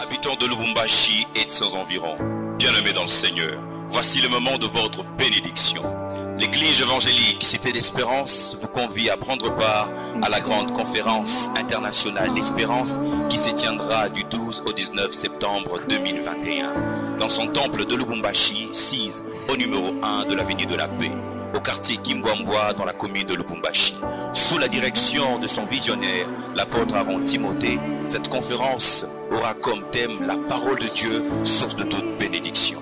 Habitants de Lubumbashi et de ses environs, bien-aimés dans le Seigneur, voici le moment de votre bénédiction. L'Église évangélique Cité d'Espérance vous convie à prendre part à la grande conférence internationale d'Espérance qui se tiendra du 12 au 19 septembre 2021 dans son temple de Lubumbashi, 6 au numéro 1 de l'avenue de la Paix, au quartier Kimbwambwa dans la commune de Lubumbashi. Sous la direction de son visionnaire, l'apôtre Aaron Timothée, cette conférence aura comme thème la parole de Dieu, source de toute bénédiction.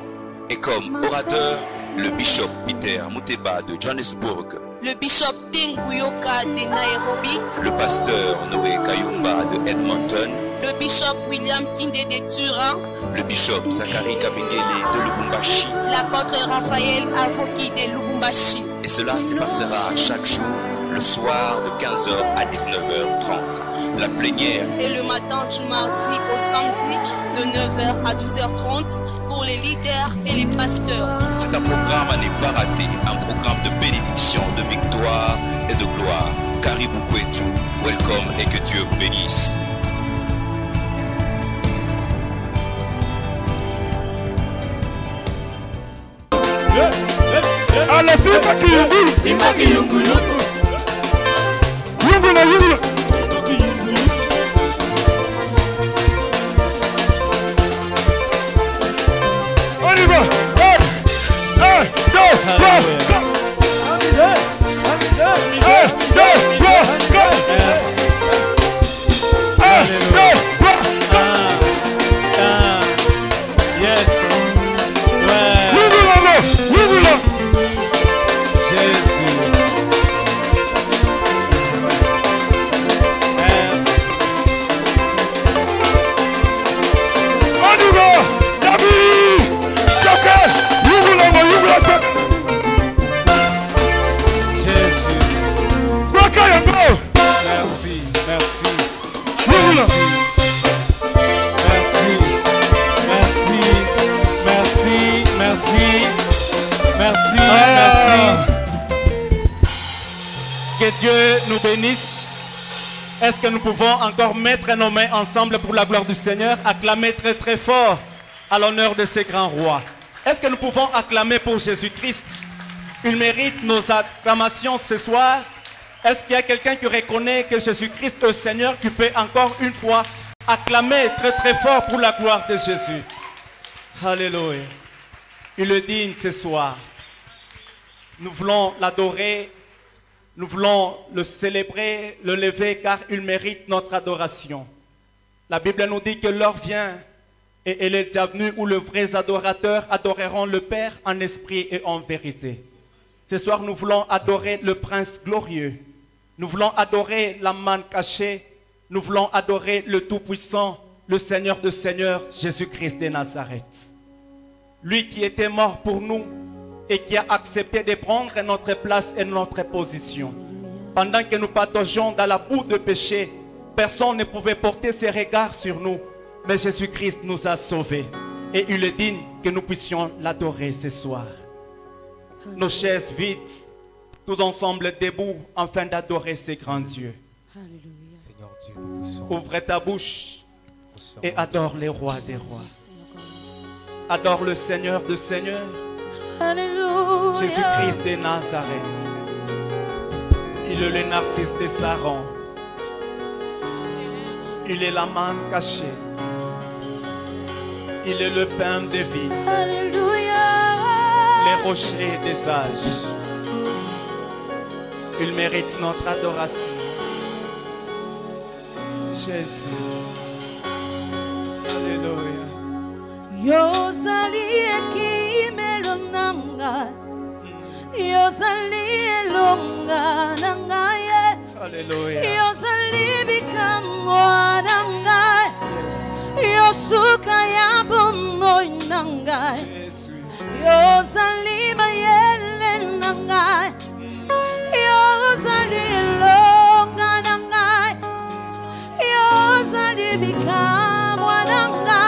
Et comme orateur, le bishop Peter Muteba de Johannesburg, le bishop Tenguyoka de Nairobi, le pasteur Noé Kayumba de Edmonton, le bishop William Kinde de Turin, le bishop Zachary Kabengele de Lubumbashi, l'apôtre Raphaël Avoki de Lubumbashi. Et cela se passera chaque jour, le soir de 15h à 19h30. La plénière et le matin du mardi au samedi de 9h à 12h30 pour les leaders et les pasteurs. C'est un programme à ne pas rater, un programme de bénédiction, de victoire et de gloire. Karibu Kwetu, welcome et que Dieu vous bénisse. Allez, Simba Kiyungulu. Simba Kiyungulu. Yungula, Yungula. On y va. Un, deux, trois, go. Un, deux, trois, go. Yes. Un, deux, trois, go. Yes. Ouais. Yungula, Yungula. Jésus. Merci. On y va. David. Joker. Yungula, Yungula. Jésus. Waka yango. Merci. Merci. Yungula. Merci. Merci. Merci. Merci. Merci. Merci. Que Dieu nous bénisse. Est-ce que nous pouvons encore mettre nos mains ensemble pour la gloire du Seigneur, acclamer très très fort à l'honneur de ces grands rois? Est-ce que nous pouvons acclamer pour Jésus-Christ? Il mérite nos acclamations ce soir. Est-ce qu'il y a quelqu'un qui reconnaît que Jésus-Christ est le Seigneur, qui peut encore une fois acclamer très très fort pour la gloire de Jésus? Alléluia. Il est digne ce soir. Nous voulons l'adorer, nous voulons le célébrer, le lever, car il mérite notre adoration. La Bible nous dit que l'heure vient et elle est déjà venue où les vrais adorateurs adoreront le Père en esprit et en vérité. Ce soir, nous voulons adorer le Prince glorieux. Nous voulons adorer la manne cachée. Nous voulons adorer le Tout-Puissant, le Seigneur de Seigneurs, Jésus-Christ de Nazareth. Lui qui était mort pour nous et qui a accepté de prendre notre place et notre position. Pendant que nous pataugions dans la boue de péché, personne ne pouvait porter ses regards sur nous. Mais Jésus-Christ nous a sauvés. Et il est digne que nous puissions l'adorer ce soir. Nos chaises vides, tous ensemble debout, afin d'adorer ce grand Dieu. Seigneur Dieu, nous puissons. Ouvre ta bouche et adore les rois des rois. Adore le Seigneur de Seigneurs. Alléluia. Jésus-Christ de Nazareth. Il est le narcisse de Saron. Il est la manne cachée. Il est le pain de vie. Alléluia. Les rochers des âges. Il mérite notre adoration. Jésus. Alléluia. Yozali ekimelo nanga, Yozali elonga nanga, Alléluia. Yozali bikamwa nanga, Yes. Yosuka ya bombo nanga, Jésus. Yozali mayele nanga, Yozali elonga nanga, Yozali bikamwa nanga,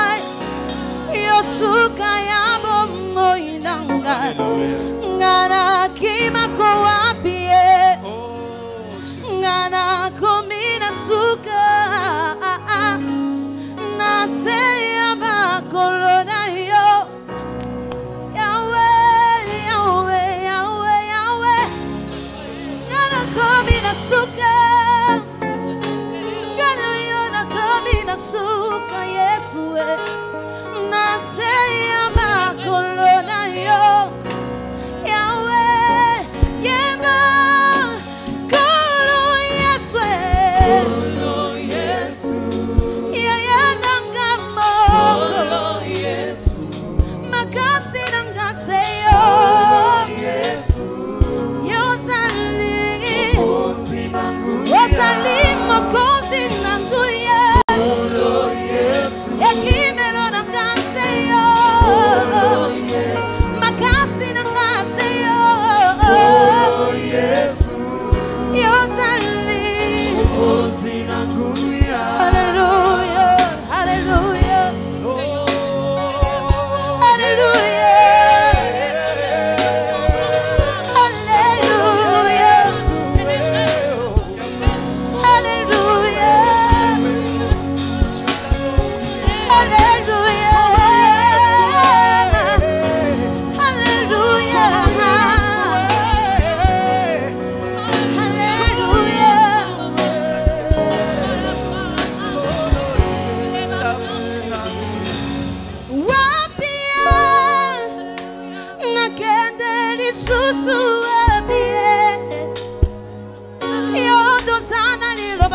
Yosuka ya bombo nanga. Alléluia. Ngana kimako wapie, Oh, Jésus. ngana komina suka, na seya basuka Yesu naseya makolo na yo Yahweh yema kolo Yesu yaya nangamo kolo Yesu makasi nangaseyo Ozali mokozi nanguye Ekimelo nangaseyo Makasi nangaseyo Yozali mokozi nanguye Hallelujah, hallelujah Hallelujah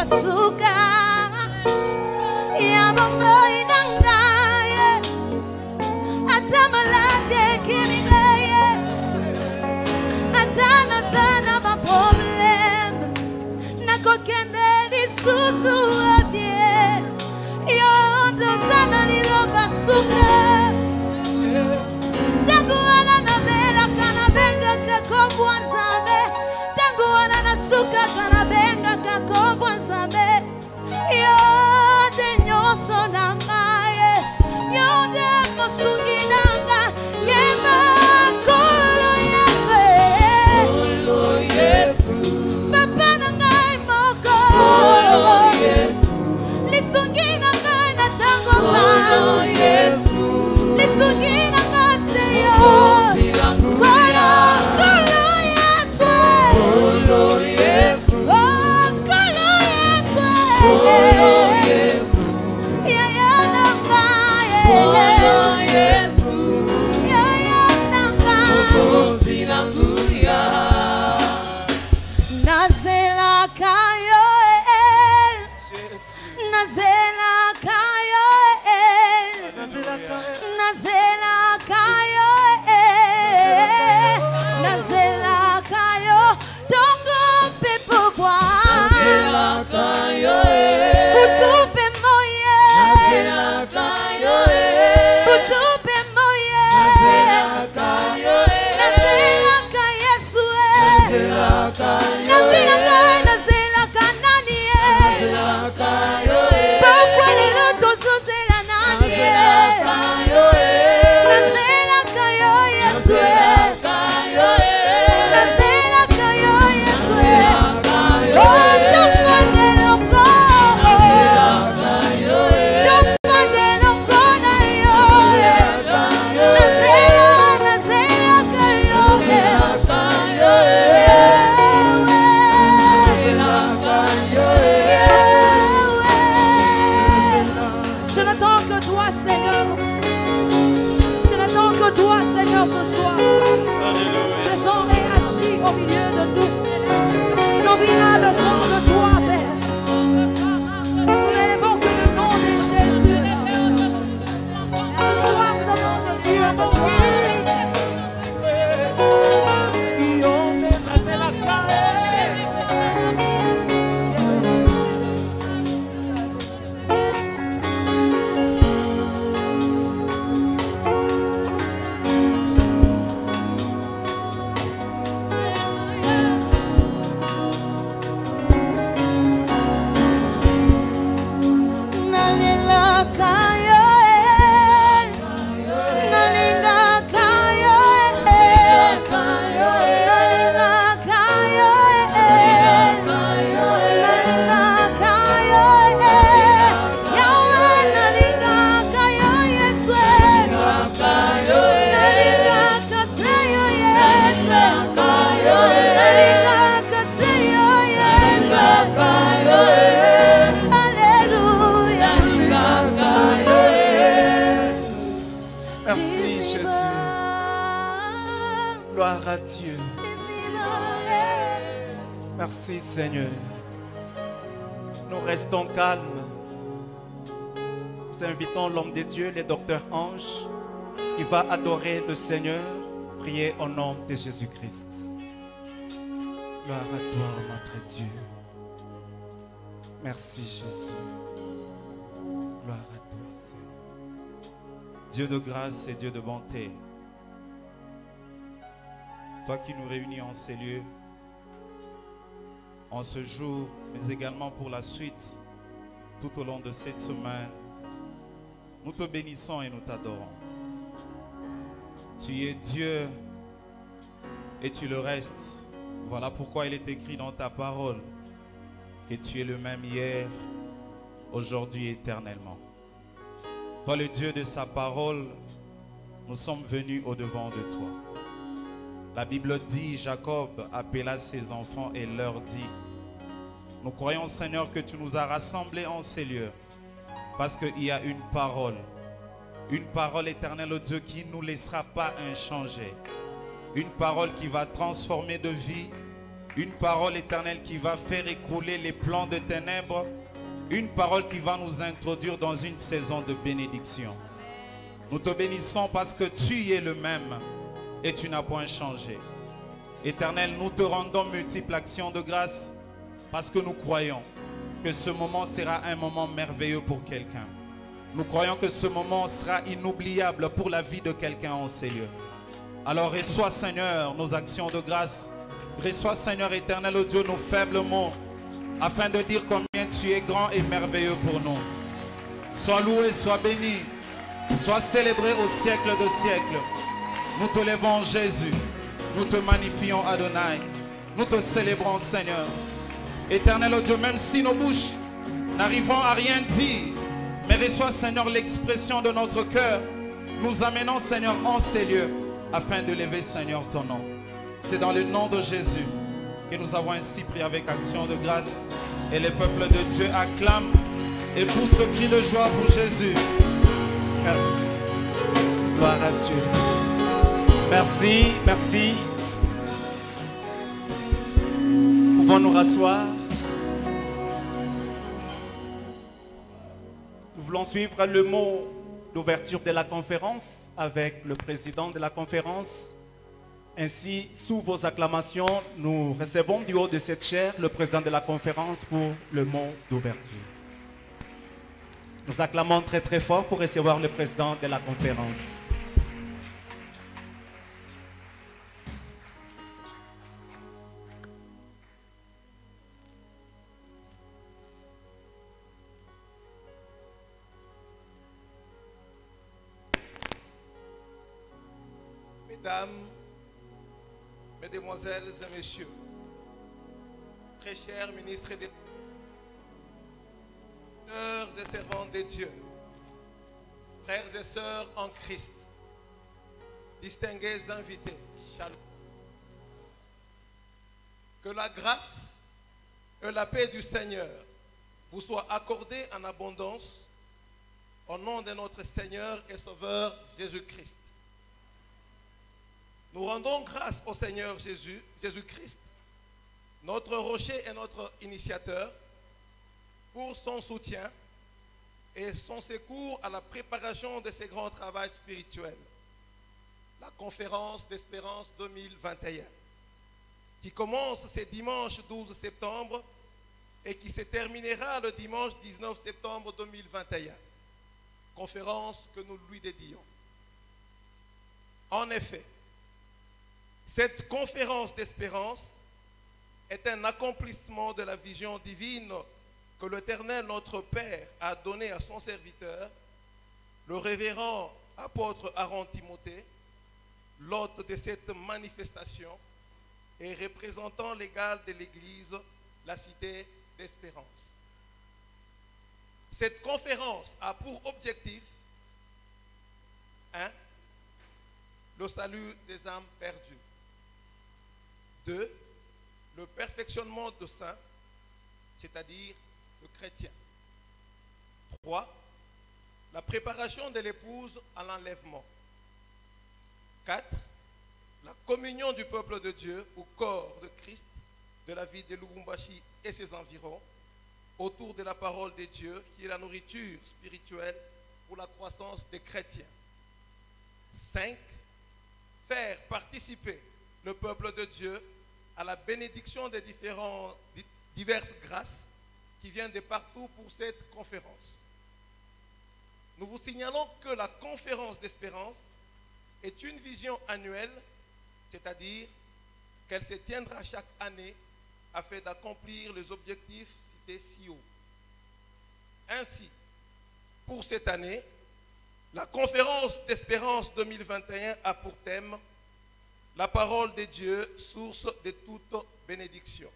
Suka ya bomoy nangaye atamalate kimigaye atana sana ma problem nakokende lisusu abie yo ndo sana lilo basuka tangu ana na bela kana benga kakombwa nzambe tangu ana na suka kana benga kakombwa nzambe yode nyoso na maye yode mosunginanga yema kolo Yesu papa na ngai moko kolo Yesu lisungina ngai na tango kolo Yesu lisungina ngai seyo kolo Yesu kolo Yesu Gloire à Dieu. Merci Seigneur. Nous restons calmes. Nous invitons l'homme de Dieu, le docteur Ange, qui va adorer le Seigneur, prier au nom de Jésus-Christ. Gloire à toi, notre Dieu. Merci Jésus. Gloire à toi, Seigneur. Dieu de grâce et Dieu de bonté, toi qui nous réunis en ces lieux, en ce jour, mais également pour la suite, tout au long de cette semaine, nous te bénissons et nous t'adorons. Tu es Dieu et tu le restes. Voilà pourquoi il est écrit dans ta parole que tu es le même hier, aujourd'hui et éternellement. Toi, le Dieu de sa parole, nous sommes venus au-devant de toi. La Bible dit, Jacob appela ses enfants et leur dit, nous croyons Seigneur que tu nous as rassemblés en ces lieux parce qu'il y a une parole éternelle au Dieu qui ne nous laissera pas inchangés. Une parole qui va transformer de vie, une parole éternelle qui va faire écrouler les plans de ténèbres, une parole qui va nous introduire dans une saison de bénédiction. Nous te bénissons parce que tu es le même et tu n'as point changé. Éternel, nous te rendons multiples actions de grâce parce que nous croyons que ce moment sera un moment merveilleux pour quelqu'un. Nous croyons que ce moment sera inoubliable pour la vie de quelqu'un en ces lieux. Alors reçois Seigneur nos actions de grâce. Reçois Seigneur éternel, oh Dieu, nos faibles mots, afin de dire combien tu es grand et merveilleux pour nous. Sois loué, sois béni, sois célébré au siècle de siècles. Nous te levons Jésus, nous te magnifions Adonai, nous te célébrons Seigneur. Éternel oh Dieu, même si nos bouches n'arrivons à rien dire, mais reçois Seigneur l'expression de notre cœur, nous amenons Seigneur en ces lieux, afin de lever Seigneur ton nom. C'est dans le nom de Jésus que nous avons ainsi prié avec action de grâce. Et le peuple de Dieu acclame et pousse le cri de joie pour Jésus. Merci. Gloire à Dieu. Merci, merci. Pouvons nous rasseoir. Nous voulons suivre le mot d'ouverture de la conférence avec le président de la conférence. Ainsi, sous vos acclamations, nous recevons du haut de cette chaire le président de la conférence pour le mot d'ouverture. Nous acclamons très très fort pour recevoir le président de la conférence. Mesdames, Mesdemoiselles et Messieurs, très chers ministres et sœurs et servants de Dieu, frères et sœurs en Christ, distingués invités, shalom. Que la grâce et la paix du Seigneur vous soient accordées en abondance au nom de notre Seigneur et Sauveur Jésus-Christ. Nous rendons grâce au Seigneur Jésus-Christ, notre rocher et notre initiateur, pour son soutien et son secours à la préparation de ces grands travaux spirituels. La conférence d'espérance 2021, qui commence ce dimanche 12 septembre et qui se terminera le dimanche 19 septembre 2021. Conférence que nous lui dédions. En effet, cette conférence d'espérance est un accomplissement de la vision divine que l'Éternel, notre Père, a donnée à son serviteur, le révérend apôtre Aaron Timothée, l'hôte de cette manifestation et représentant légal de l'Église, la Cité d'Espérance. Cette conférence a pour objectif 1. Le salut des âmes perdues. 2. Le perfectionnement de saints, c'est-à-dire de chrétiens. 3. La préparation de l'épouse à l'enlèvement. 4. la communion du peuple de Dieu au corps de Christ, de la ville de Lubumbashi et ses environs, autour de la parole de Dieu, qui est la nourriture spirituelle pour la croissance des chrétiens. 5. Faire participer le peuple de Dieu à la bénédiction des diverses grâces qui viennent de partout pour cette conférence. Nous vous signalons que la conférence d'espérance est une vision annuelle, c'est-à-dire qu'elle se tiendra chaque année afin d'accomplir les objectifs cités ci haut. Ainsi, pour cette année, la conférence d'espérance 2021 a pour thème la parole de Dieu, source de toute bénédiction.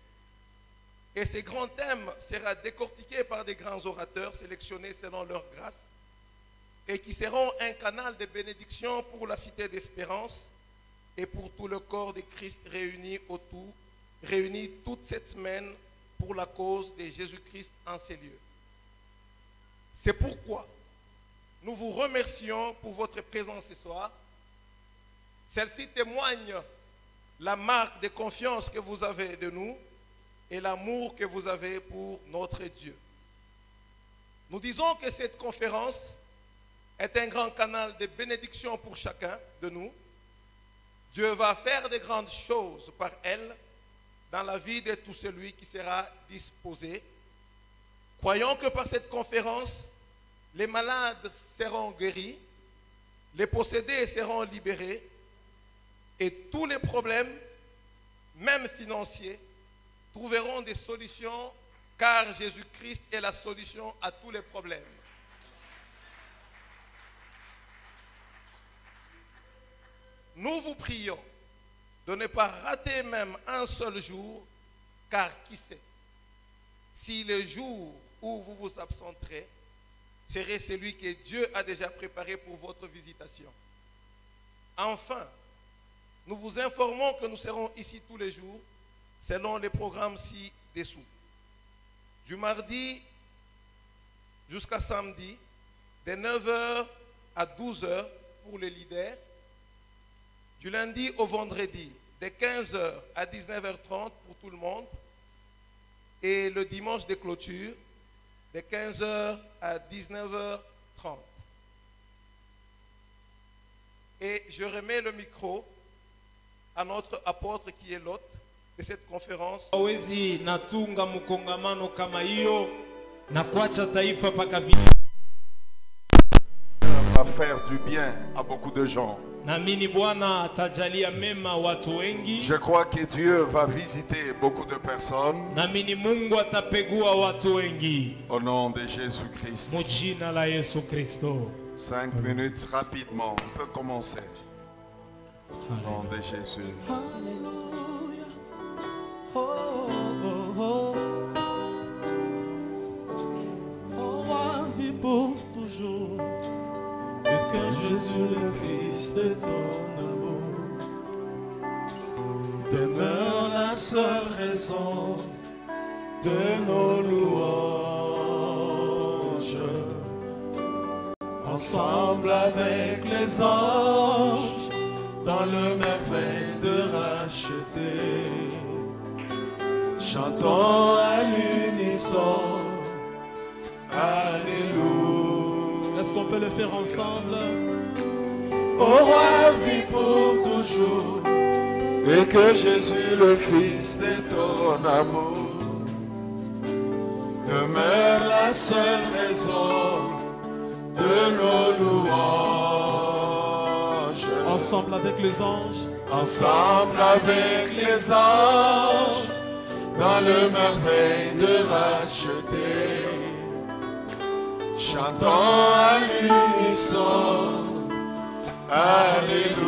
Et ce grand thème sera décortiqué par des grands orateurs sélectionnés selon leur grâce et qui seront un canal de bénédiction pour la cité d'espérance et pour tout le corps de Christ réunis toute cette semaine pour la cause de Jésus-Christ en ces lieux. C'est pourquoi nous vous remercions pour votre présence ce soir. Celle-ci témoigne la marque de confiance que vous avez de nous et l'amour que vous avez pour notre Dieu. Nous disons que cette conférence est un grand canal de bénédiction pour chacun de nous. Dieu va faire de grandes choses par elle dans la vie de tout celui qui sera disposé. Croyons que par cette conférence, les malades seront guéris, les possédés seront libérés et tous les problèmes, même financiers, trouveront des solutions car Jésus-Christ est la solution à tous les problèmes. Nous vous prions de ne pas rater même un seul jour, car qui sait, si le jour où vous vous absenterez serait celui que Dieu a déjà préparé pour votre visitation. Enfin, nous vous informons que nous serons ici tous les jours, selon les programmes ci-dessous. Du mardi jusqu'à samedi, de 9h à 12h pour les leaders. Du lundi au vendredi, de 15h à 19h30 pour tout le monde. Et le dimanche de clôture, de 15h à 19h30. Et je remets le micro à notre apôtre qui est l'hôte de cette conférence. Hawezi natunga mkongamano kama hiyo na kuacha taifa paka va faire du bien à beaucoup de gens. Je crois que Dieu va visiter beaucoup de personnes. Au nom de Jésus-Christ. 5 minutes rapidement. On peut commencer. Au nom de Jésus. Alléluia. Oh, oh, oh. Oh, ma vie pour toujours. Et que Jésus, le Fils de ton amour, demeure la seule raison de nos louanges. Ensemble avec les anges, dans le merveille de racheter, chantons à l'unisson, Alléluia. Est-ce qu'on peut le faire ensemble? Ô roi, vis pour toujours, et que Jésus, le Fils de ton amour, demeure la seule raison de nos louanges. Ensemble avec les anges, ensemble avec les anges, dans le merveille de racheter, chantons à l'unisson, Alléluia.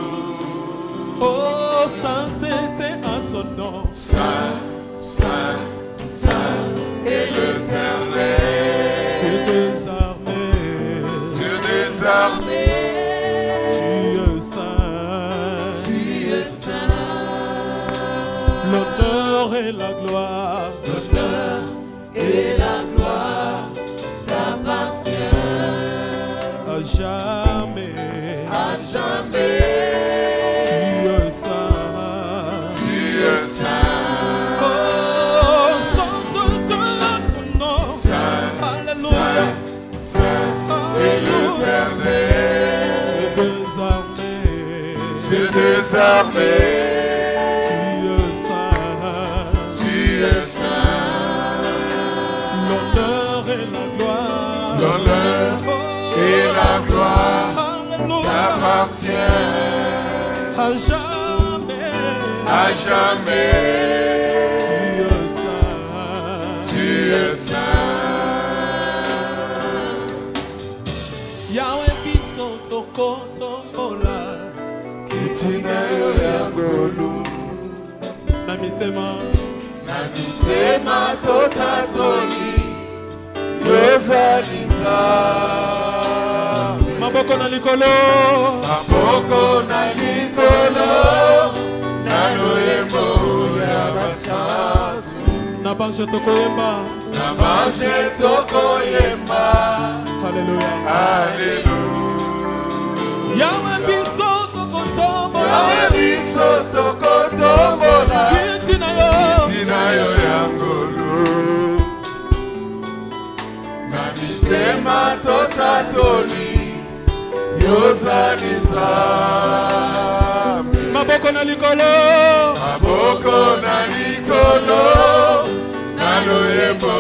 Oh, sainteté à ton nom, Saint, Saint, Saint est l'Éternel. Dieu des armées, Dieu des armées, tu es saint, tu es saint. L'honneur et la gloire, l'honneur et la gloire t'appartient à jamais, tu es saint. saint. Oh, sainteté à ton nom. Saint, Alléluia. Saint et l'éternel. Dieu des armées. Tu es saint. Tu es saint. L'honneur et la gloire. L'honneur et la gloire t'appartiennent à jamais. À jamais. Tu es saint. Yahweh biso tokotombola. Kitina yo yangolu. Na mitema totatoli. Yozali nzambe. Maboko na likolo. Maboko na likolo. Naloyembo ya basatu. Na bange tokoyemba. Na bange tokoyemba. Alléluia. Alléluia. Yahweh biso tokotombola. Yahweh biso tokotombola. Kitina yo yangolu. Na mitema totatoli. Yozali nzambe. Maboko na likolo. Maboko na likolo. Naloyembo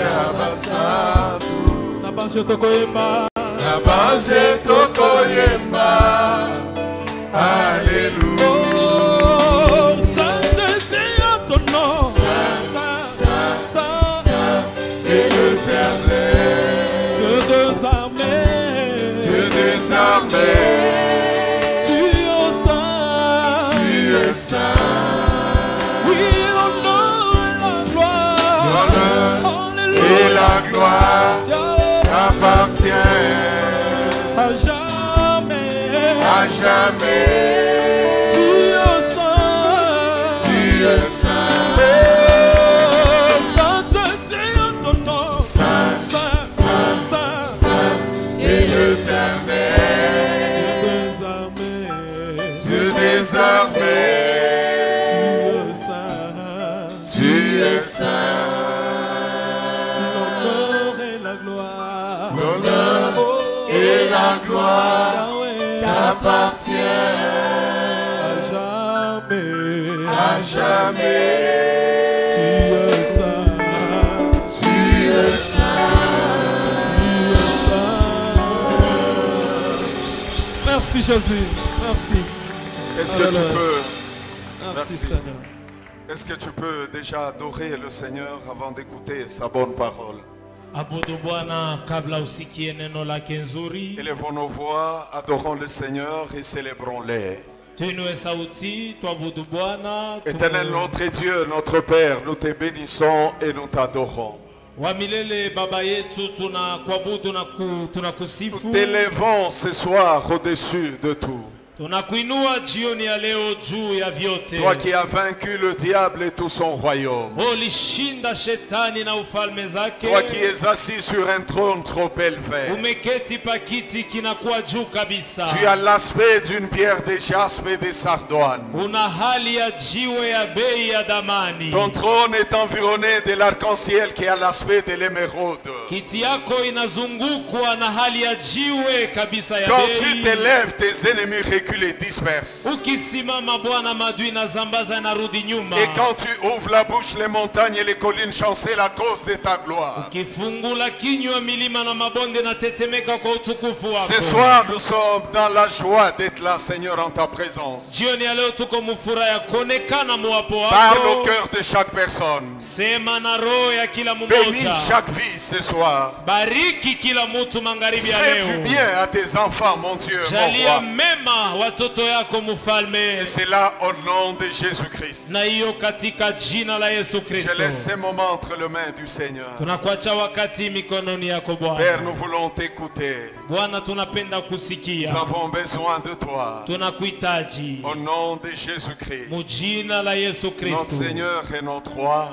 ya basatu. Na bange tokoyemba. Na bange tokoyemba. Alléluia. Oh, sainteté à ton nom. Saint et l'éternel. Dieu des armées. Dieu des armées. Tu es saint. Tu es saint. Oui, l'honneur et la gloire. L'honneur et la gloire t'appartiennent à jamais. À jamais. Tu es saint. Tu es saint. Sainteté à ton nom. Saint, Saint et l'éternel. Dieu des armées. Tu es saint. L'honneur et la gloire. L'honneur et la gloire t'appartiennent. À jamais. À jamais. Tu es saint. Merci Jésus. Merci. Est-ce que tu peux... Merci Seigneur. Est-ce que tu peux déjà adorer le Seigneur avant d'écouter sa bonne parole? Élevons nos voix, adorons le Seigneur et célébrons-les. Éternel notre Dieu, notre Père, nous te bénissons et nous t'adorons. Nous t'élevons ce soir au-dessus de tout. Toi qui as vaincu le diable et tout son royaume. Toi qui es assis sur un trône trop élevé. Tu as l'aspect d'une pierre de jaspe et de sardoine. Ton trône est environné de l'arc-en-ciel qui a l'aspect de l'émeraude. Quand tu t'élèves, tes ennemis reculent et dispersent. Et quand tu ouvres la bouche, les montagnes et les collines chancellent à cause de ta gloire. Ce soir, nous sommes dans la joie d'être là, Seigneur, en ta présence. Parle au cœur de chaque personne. Bénis chaque vie ce soir. Fais du bien à tes enfants, mon Dieu, mon roi. Et c'est là au nom de Jésus-Christ. Je laisse ces moments entre les mains du Seigneur. Père, nous voulons t'écouter. Nous avons besoin de toi. Au nom de Jésus-Christ, notre Seigneur et notre roi,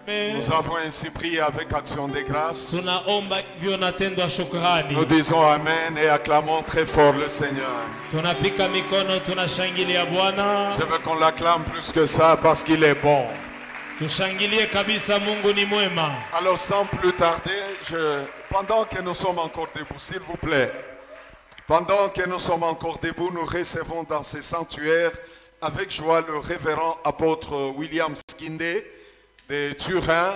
Nous avons ainsi prié avec action de grâce. Tunaomba hivyo na tendo ya shukrani. Nous disons Amen et acclamons très fort le Seigneur. Tunapika mikono, tunashangilia Bwana. Je veux qu'on l'acclame plus que ça parce qu'il est bon. Tushangilie kabisa, Mungu ni mwema. Alors sans plus tarder, pendant que nous sommes encore debout, s'il vous plaît, pendant que nous sommes encore debout, nous recevons dans ce sanctuaire avec joie le révérend apôtre William Skinde de Turin.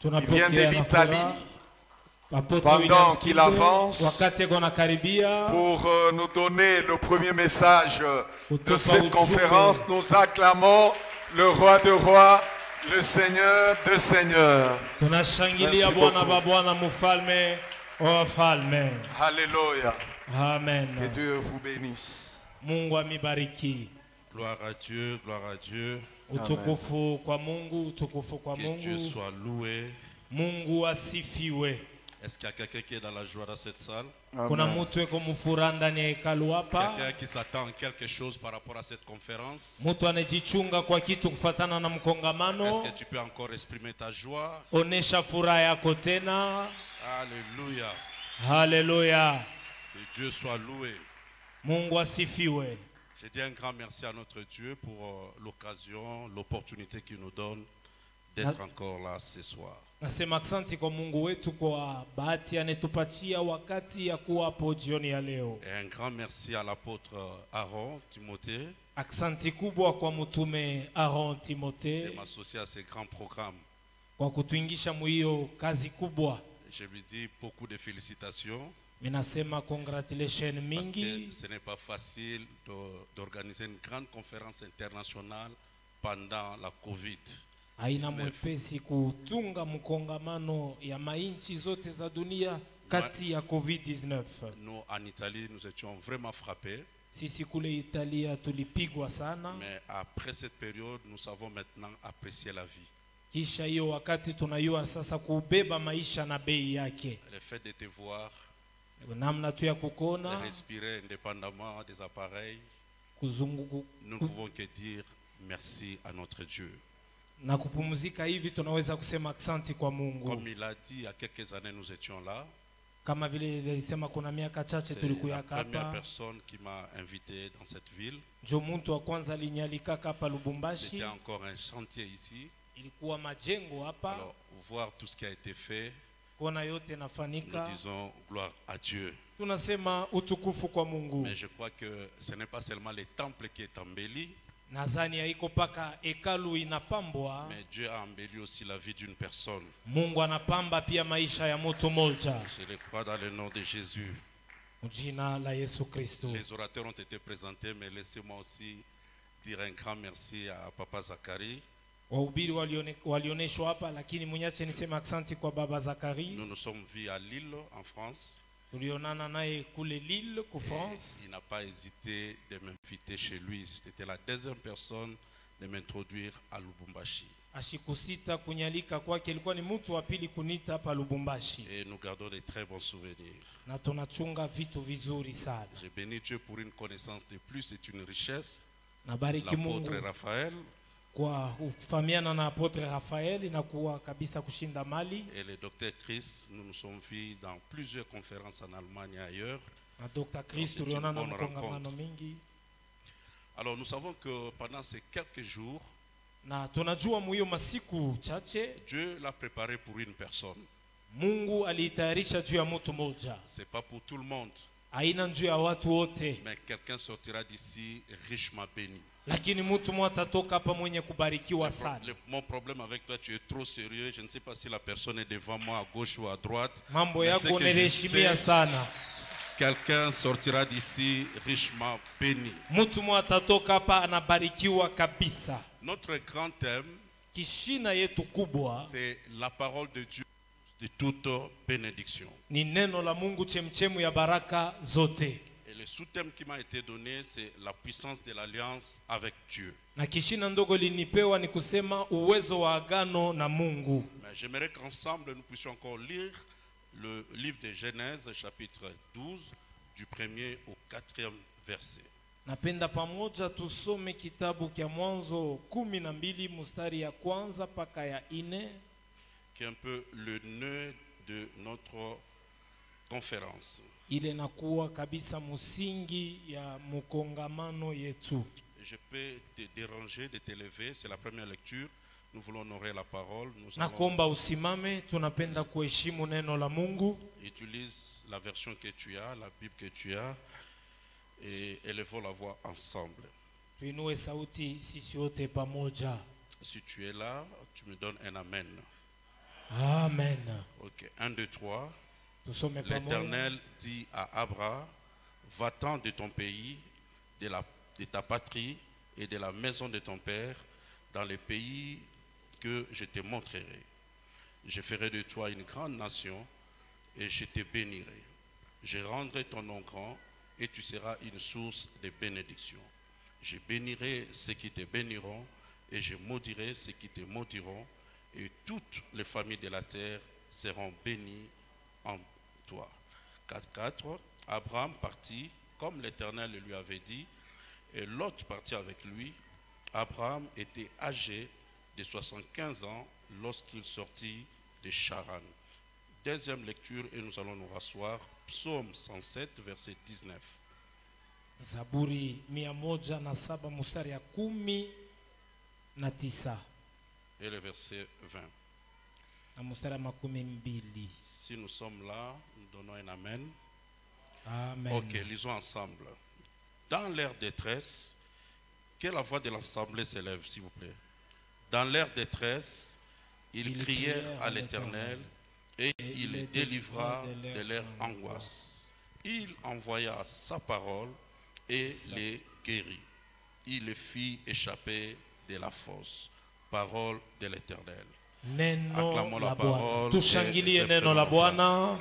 Il vient de l'Italie. Pendant qu'il avance pour nous donner le premier message de cette conférence, nous acclamons le roi de rois, le Seigneur de seigneurs. Tunashangilia Bwana wa Bwana, mfalme wa wafalme. Alléluia. Amen. Que Dieu vous bénisse. Mungu amibariki. Gloire à Dieu, gloire à Dieu. Utukufu kwa Mungu, utukufu kwa Mungu. Que Dieu soit loué. Mungu asifiwe. Est-ce qu'il y a quelqu'un qui est dans la joie dans cette salle? Kuna mtu eko mfuraha ndani ya hekalu hapa. Quelqu'un qui s'attend à quelque chose par rapport à cette conférence? Mtu anajichunga kwa kitu kufatana na mkongamano. Est-ce que tu peux encore exprimer ta joie? Onesha furaha yako tena. Alléluia. Hallelujah. Que Dieu soit loué. Mungu asifiwe. Je dis un grand merci à notre Dieu pour l'occasion, l'opportunité qu'il nous donne d'être encore là ce soir. Nasema asante kwa Mungu wetu kwa bahati anetupatia wakati ya kuwa hapo jioni ya leo. Et un grand merci à l'apôtre Aaron Timothée. Asante kubwa kwa mtume Aaron Timothée. De m'associer à ce grand programme. Kwa kutuingisha muhiyo kazi kubwa. Je lui dis beaucoup de félicitations. Minasema congratulations mingi. Parce que ce n'est pas facile d'organiser une grande conférence internationale pendant la COVID. Haina mwepesi kutunga mkongamano ya mainchi zote za dunia kati ya COVID-19. Nous en Italie, nous étions vraiment frappés. Sisi kule Italia tulipigwa sana. Mais après cette période, nous savons maintenant apprécier la vie. Kisha hiyo wakati tunayua sasa kubeba maisha na bei yake. Le fait de te voir, namna tu ya kukona, de respirer indépendamment des appareils, kuzunguku, nous ne pouvons que dire merci à notre Dieu. Na kupumzika hivi tunaweza kusema asante kwa Mungu. Comme il a dit, il y a quelques années nous étions là. Kama vile nilisema kuna miaka chache tulikuwa hapa. C'est la première personne qui m'a invité dans cette ville. Jo mtu wa kwanza alinyalika hapa Lubumbashi. C'était encore un chantier ici. Ilikuwa majengo hapa. Alors voir tout ce qui a été fait. Kuona yote nafanyika. Nous disons gloire à Dieu. Tunasema utukufu kwa Mungu. Mais je crois que ce n'est pas seulement le temple qui est embelli. Nazani haiko paka hekalu inapambwa. Mais Dieu a embelli aussi la vie d'une personne. Mungu anapamba pia maisha ya mtu mmoja. Je le crois dans le nom de Jésus. Jina la Yesu Kristo. Les orateurs ont été présentés, mais laissez-moi aussi dire un grand merci à Papa Zakari. Wahubiri walioneshwa hapa, lakini mnyache niseme asante kwa Baba Zakari. Nous nous sommes vus à Lille en France. Tulionana naye kule Lille ku France. Il n'a pas hésité de m'inviter chez lui. C'était la deuxième personne de m'introduire à Lubumbashi. Ashikusita kunyalika kwake, ilikuwa ni mtu wa pili kunita hapa Lubumbashi. Et nous gardons de très bons souvenirs. Na tunachunga vitu vizuri sana. Je bénis Dieu pour une connaissance de plus, c'est une richesse. Nabariki Mungu. L'apôtre Raphaël. Kwa kufahamiana na apotre Raphael inakuwa kabisa kushinda mali. Et le docteur Chris, nous nous sommes vus dans plusieurs conférences en Allemagne et ailleurs. Alors nous savons que pendant ces quelques jours, Dieu l'a préparé pour une personne. C'est pas pour tout le monde. Mais quelqu'un sortira d'ici richement béni. Lakini mtu mmoja atatoka hapa mwenye kubarikiwa sana. Mon problème avec toi, tu es trop sérieux. Je ne sais pas si la personne est devant moi à gauche ou à droite. Mambo yako unaheshimia sana. Quelqu'un sortira d'ici richement béni. Mtu mmoja atatoka hapa anabarikiwa kabisa. Notre grand thème, kishina yetu kubwa, c'est la parole de Dieu de toute bénédiction. Ni neno la Mungu chemchemu ya baraka zote. Et le sous-thème qui m'a été donné, c'est la puissance de l'alliance avec Dieu. Na kishina ndogo linipewa ni kusema uwezo wa agano na Mungu. Mais j'aimerais qu'ensemble nous puissions encore lire le livre de Genèse chapitre 12 du 1er au 4e verset. Napenda pamoja tusome kitabu kia Mwanzo 12 mstari ya kwanza paka ya 4. qui est un peu le nœud de notre conférence. Ile nakuwa kabisa musingi ya mukongamano yetu. Je peux te déranger de te lever, c'est la première lecture. Nous voulons honorer la parole. Nous Nakomba usimame, tunapenda kuheshimu neno la Mungu. Utilise la version que tu as, la Bible que tu as, et élevons la voix ensemble. Tuinue sauti sisi wote pamoja. Si tu es là, tu me donnes un amen. Amen. Ok, 1, 2, 3. L'Éternel dit à Abraham, va-t'en de ton pays, de ta patrie et de la maison de ton père, dans les pays que je te montrerai. Je ferai de toi une grande nation et je te bénirai. Je rendrai ton nom grand et tu seras une source de bénédiction. Je bénirai ceux qui te béniront et je maudirai ceux qui te maudiront, et toutes les familles de la terre seront bénies en toi. 4.4. Abraham partit comme l'Éternel le lui avait dit, et Lot partit avec lui. Abraham était âgé de 75 ans lorsqu'il sortit de Charan. Deuxième lecture et nous allons nous rasseoir. Psaume 107, verset 19. Zaburi 107 mstari ya 19. Et le verset 20. Na mstari ya 12. Si nous sommes là, nous donnons un amen. Amen. Ok, lisons ensemble. Dans leur détresse, que la voix de l'assemblée s'élève, s'il vous plaît. Dans leur détresse, ils crièrent à l'Éternel et il les délivra de leur angoisse. Il envoya sa parole et les guérit. Il les fit échapper de la fosse. Parole de l'Éternel. Acclamons la parole. Tushangilie neno la Bwana.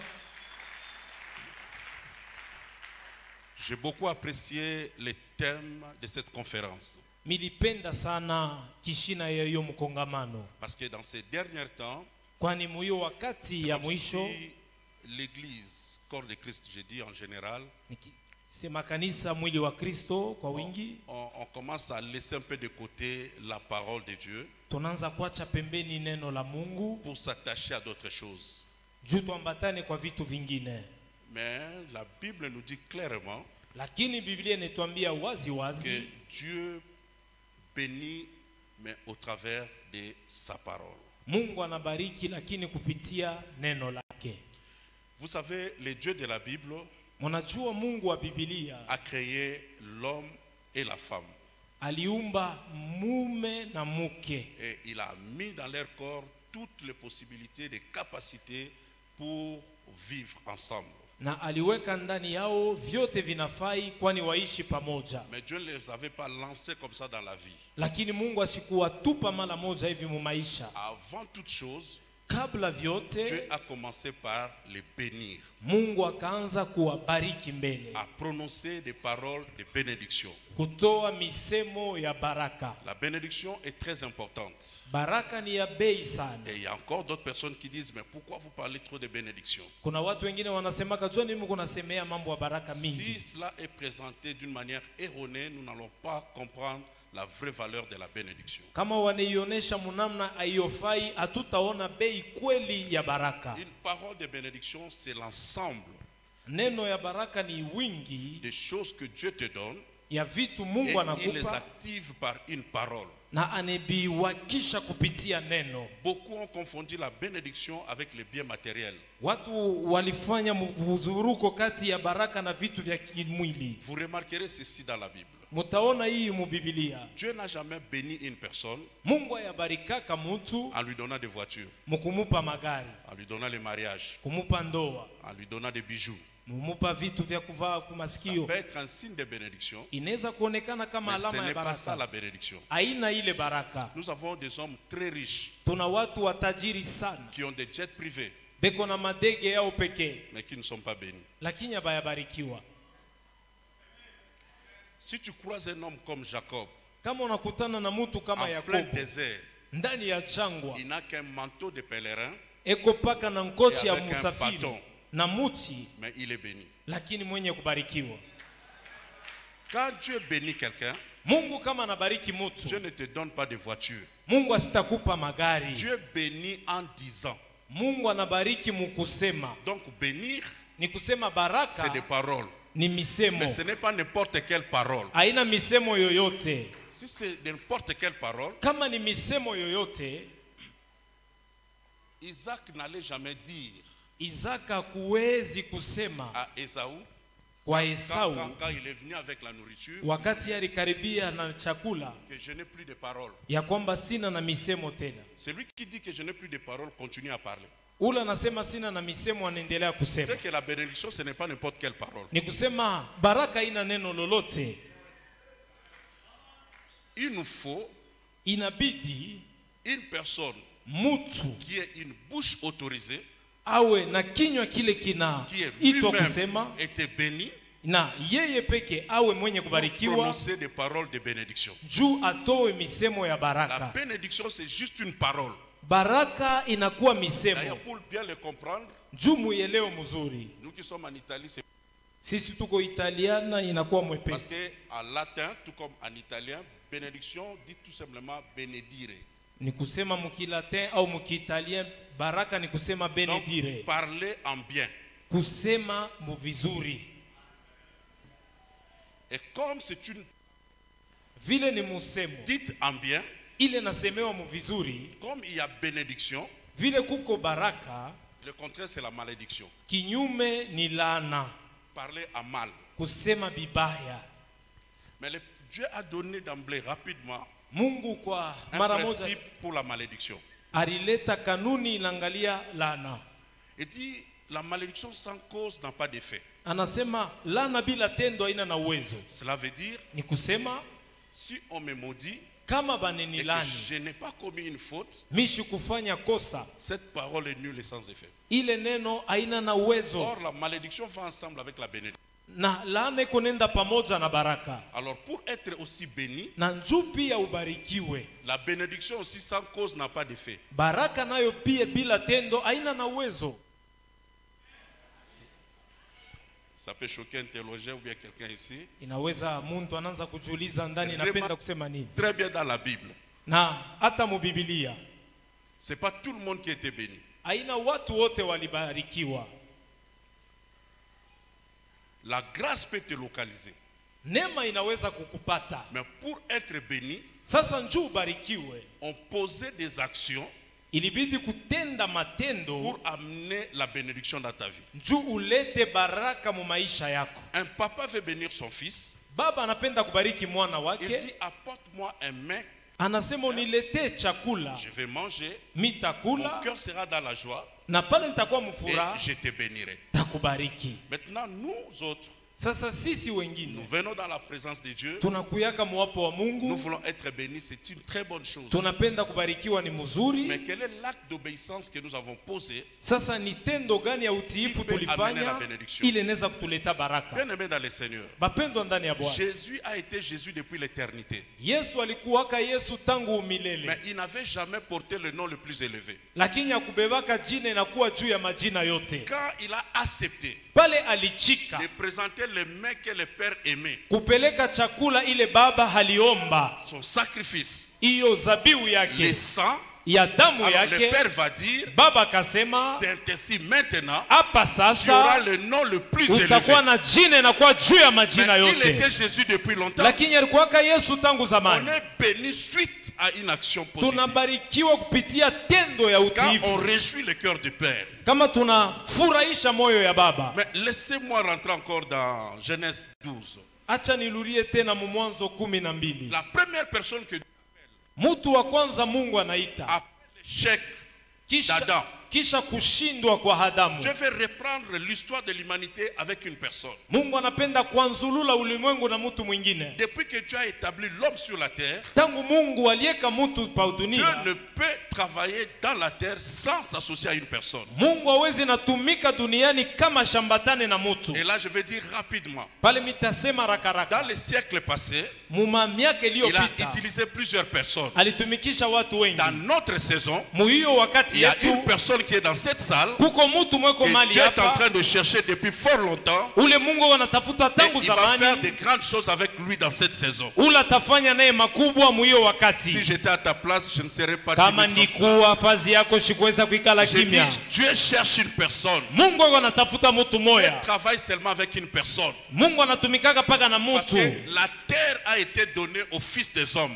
J'ai beaucoup apprécié les thèmes de cette conférence. Milipenda sana kishina ya hiyo mkongamano. Parce que dans ces derniers temps, kwani muyo wakati ya mwisho l'église, corps de Christ, je dis en général, sema kanisa mwili wa Kristo kwa wingi, on commence à laisser un peu de côté la parole de Dieu. Tunaanza kuacha pembeni neno la Mungu pour s'attacher à d'autres choses. Juu tuambatane kwa vitu vingine. Mais la Bible nous dit clairement lakini Biblia inatuambia wazi wazi que Dieu bénit mais au travers de sa parole. Mungu anabariki lakini kupitia neno lake. Vous savez, le Dieu de la Bible Mnajua Mungu wa Biblia a créé l'homme et la femme. Aliumba mume na mke. Et il a mis dans leur corps toutes les possibilités, des capacités pour vivre ensemble. Na aliweka ndani yao vyote vinafai kwani waishi pamoja. Mais Dieu ne les avait pas lancés comme ça dans la vie. Lakini Mungu asikuwatupa mara moja hivi mu maisha. Avant toute chose, kabla vyote Dieu a commencé par les bénir. Mungu akaanza kuwabariki mbele. A prononcer des paroles de bénédiction. Kutoa misemo ya baraka. La bénédiction est très importante. Baraka ni ya bei sana. Et il y a encore d'autres personnes qui disent mais pourquoi vous parlez trop de bénédiction? Kuna watu wengine wanasema kajua nini Mungu anasemea mambo ya baraka mingi. Si cela est présenté d'une manière erronée, nous n'allons pas comprendre la vraie valeur de la bénédiction. Kama wanaionyesha munamna aiofai hatutaona bei kweli ya baraka. Une parole de bénédiction, c'est l'ensemble neno ya baraka ni wingi des choses que Dieu te donne. Ya vitu Mungu anakupa. Et il les active par une parole. Na anabiwakisha kupitia neno. Beaucoup ont confondu la bénédiction avec les biens matériels. Watu walifanya mvuzuruko kati ya baraka na vitu vya kimwili. Vous remarquerez ceci dans la Bible. Mutaona hii mu Biblia. Dieu n'a jamais béni une personne Mungu ayabarikaka mtu en lui donnant des voitures, mukumupa magari, en lui donnant les mariages, kumupa ndoa, en lui donnant des bijoux. Mumupa vitu vya kuvaa kumasikio. Ça peut être un signe de bénédiction. Inaweza kuonekana kama alama ya baraka. Ce n'est pas ça la bénédiction. Haina ile baraka. Nous avons des hommes très riches. Tuna watu watajiri sana. Qui ont des jets privés. Beko na madege yao pekee. Mais qui ne sont pas bénis. Lakini habayabarikiwa. Si tu croises un homme comme Jacob, kama unakutana na mtu kama Yakobo, en plein désert, ndani ya changwa, il n'a qu'un manteau de pèlerin, eko paka na ngozi ya musafiri na muti, mais il est béni. Lakini mwenye kubarikiwa. Quand Dieu bénit quelqu'un, Mungu kama anabariki mtu, Dieu ne te donne pas de voiture. Mungu asitakupa magari. Dieu bénit en disant, Mungu anabariki mukusema. Donc bénir, ni kusema baraka, c'est des paroles. Ni misemo. Mais ce n'est pas n'importe quelle parole. Haina misemo yoyote. Si c'est n'importe quelle parole, kama ni misemo yoyote, Isaac n'allait jamais dire Isaac hakuwezi kusema à Esaü, kwa Esau, quand il est venu avec la nourriture, wakati alikaribia na chakula, que je n'ai plus de paroles. ya kwamba sina na misemo tena. Celui qui dit que je n'ai plus de paroles continue à parler. Ula anasema sina na misemo, anaendelea kusema. C'est que la bénédiction, ce n'est pas n'importe quelle parole. Ni kusema baraka ina neno lolote. Il nous faut inabidi une personne mutu qui ait une bouche autorisée, awe na kinywa kile kina itwa kusema, était béni, na yeye peke awe mwenye kubarikiwa, prononcer des paroles de bénédiction. juu atoe misemo ya baraka. La bénédiction, c'est juste une parole. Baraka inakuwa misemo. D'ailleurs, pour bien le comprendre, juu muelewe mzuri. Nous qui sommes en Italie, c'est sisi tuko Italiana, inakuwa mwepesi. Parce que en latin, tout comme en italien, bénédiction dit tout simplement benedire. Ni kusema mukilatin au mukiitalien, baraka ni kusema benedire. Donc, parler en bien. Kusema muvizuri. Et comme c'est une vile ni musemo dite en bien, ile nasemewa muvizuri, comme il y a bénédiction, vile kuko baraka, le contraire c'est la malédiction. Kinyume ni laana. Parler en mal. Kusema bibaya. Mais Dieu a donné d'emblée rapidement Mungu kwa un mara moja principe pour la malédiction. alileta kanuni inaangalia laana. Il dit la malédiction sans cause n'a pas d'effet. Anasema laana bila tendo haina na uwezo. Cela veut dire ni kusema si on me maudit kama et banenilani, que je n'ai pas commis une faute, mishi kufanya kosa, cette parole est nulle et sans effet. ile neno haina na uwezo. Or la malédiction va ensemble avec la bénédiction. Na laana iko nenda pamoja na baraka. Alors pour être aussi béni, na njuu pia ubarikiwe, la bénédiction aussi sans cause n'a pas d'effet. Baraka nayo pia bila tendo haina na uwezo. Ça peut choquer un théologien ou bien quelqu'un ici. Inaweza muntu anaanza kujiuliza ndani napenda kusema nini. Très bien dans la Bible. Na hata mu Biblia c'est pas tout le monde qui était béni. Haina watu wote walibarikiwa. La grâce peut te localiser. Neema inaweza kukupata. Mais pour être béni, sasa njoo ubarikiwe, on posait des actions ilibidi kutenda matendo pour amener la bénédiction dans ta vie. Njoo ulete baraka mu maisha yako. Un papa veut bénir son fils. Baba anapenda kubariki mwana wake. Il dit apporte-moi un mets. Anasema uniletee chakula. Je vais manger. Mitakula. Mon cœur sera dans la joie. Na pale nitakuwa mfuraha. Et je te bénirai. Takubariki. Maintenant nous autres, sasa sisi wengine, nous venons dans la présence de Dieu. Tunakuyaka mwapo wa Mungu. Nous voulons être bénis, c'est une très bonne chose. Tunapenda kubarikiwa ni mzuri. Mais quel est l'acte d'obéissance que nous avons posé? Sasa ni tendo gani ya utiifu tulifanya ile inaweza kutuleta baraka? Bien-aimés dans le Seigneur. Bapendwa ndani ya Bwana. Jésus a été Jésus depuis l'éternité. Yesu alikuwaka Yesu tangu umilele. Mais il n'avait jamais porté le nom le plus élevé. Lakini akubebaka jina inakuwa juu ya majina yote. Quand il a accepté pale alichika de présenter le mets que le Père aimait, kupeleka chakula ile baba haliomba, son sacrifice, iyo zabiu yake, le sang ya damu alors yake, le Père va dire, baba akasema, c'est ainsi maintenant, hapa tu auras sasa le nom le plus élevé. utakuwa na jina inakuwa juu ya majina Mais il yote. était Jésus depuis longtemps. Lakini alikuwaka Yesu tangu zamani. On est béni suite à une action positive. Tunabarikiwa kupitia tendo ya Quand utiifu. on réjouit le cœur du Père. Kama tunafurahisha moyo ya baba. Mais laissez-moi rentrer encore dans Genèse 12. Acha nilurie tena mu Mwanzo 12. La première personne que Dieu Mtu wa kwanza Mungu anaita appelle l'échec d'Adam. Kisha kushindwa kwa Adamu. Je vais reprendre l'histoire de l'humanité avec une personne. Mungu anapenda kuanzulula ulimwengu na mtu mwingine. Depuis que Dieu a établi l'homme sur la terre, tangu Mungu alieka mtu pa dunia, Dieu ne peut travailler dans la terre sans s'associer à une personne. Mungu hawezi natumika duniani kama shambatane na mtu. Et là je vais dire rapidement. Pale mitasema rakaraka. Dans les siècles passés, muma miaka iliyopita, il a utilisé plusieurs personnes. Alitumikisha watu wengi. Dans notre saison, muhiyo wakati il y a yetu, une personne personne qui est dans cette salle, kuko mutu mweko que mali Dieu est en hapa train de chercher depuis fort longtemps. ule Mungu anatafuta Et tangu il va faire zamani des grandes choses avec lui dans cette saison. ula tafanya naye makubwa muyo Si wakati. j'étais à ta place, je ne serais pas Kama timide comme ça. ndikuwa fazi yako sikuweza kuikala J'ai dit, kimya. Dieu cherche une personne. Mungu anatafuta mutu Dieu moya. travaille seulement avec une personne. Mungu anatumikaka paka na Parce mutu. que la terre a été donnée au Fils des hommes.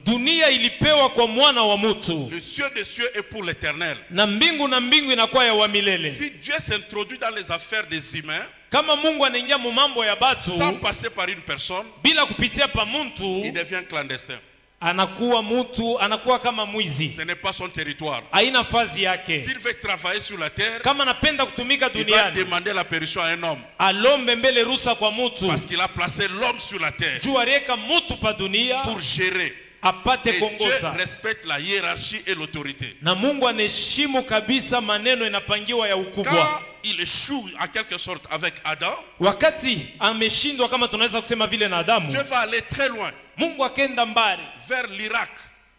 Dunia ilipewa kwa mwana wa mutu. Le ciel des cieux est pour l'éternel. Na mbingu inakuwa ya wa milele. Si Dieu s'introduit dans les affaires des humains, Kama Mungu anaingia mu mambo ya batu sans passer par une personne, bila kupitia pa muntu, il devient clandestin. anakuwa mutu, anakuwa kama mwizi. Ce n'est pas son territoire. Haina fazi yake. S'il veut travailler sur la terre, Kama anapenda kutumika il doit duniani, demander la permission à un homme. alombe mbele ruhusa kwa mutu. Parce qu'il a placé l'homme sur la terre Juu aliweka mutu pa dunia pour gérer. apate Et Dieu kongoza. respecte la hiérarchie et l'autorité. Na Mungu anaheshimu kabisa maneno inapangiwa ya Quand ukubwa. il échoue en quelque sorte avec Adam, Wakati ameshindwa kama tunaweza kusema vile na Adamu, Dieu va aller très loin, Mungu akenda mbali, vers l'Irak,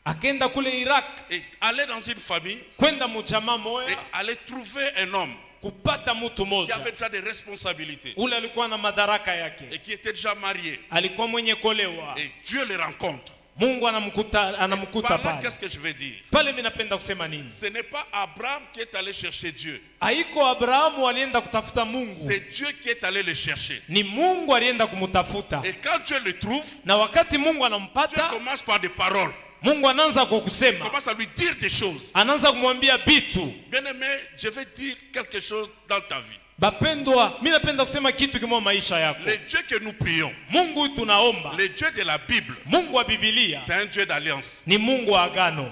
akenda kule Iraq, et aller dans une famille, kwenda mchama et moya, aller trouver un homme kupata mtu qui moja avait déjà des responsabilités ule alikuwa na madaraka et yake, qui était déjà marié. alikuwa mwenye kolewa. Et Dieu le rencontre. Mungu anamkuta Par là, pale. qu'est-ce que je veux dire? Pale mimi napenda kusema nini? Ce n'est pas Abraham qui est allé chercher Dieu. Haiko Abrahamu alienda kutafuta Mungu, C'est Dieu qui est allé le chercher. ni Mungu alienda kumtafuta. Et quand Dieu le trouve, Na wakati Mungu Dieu anampata, commence par des paroles. Mungu anaanza kwa Il kusema, commence à lui dire des choses. anaanza kumwambia bitu. Bien-aimé, je vais dire quelque chose dans ta vie. Bapendwa, mimi napenda kusema kitu kimoja maisha yako. Le Dieu que nous prions, Mungu tunaomba, le Dieu de la Bible, Mungu wa Biblia c'est un Dieu d'alliance. ni Mungu wa agano.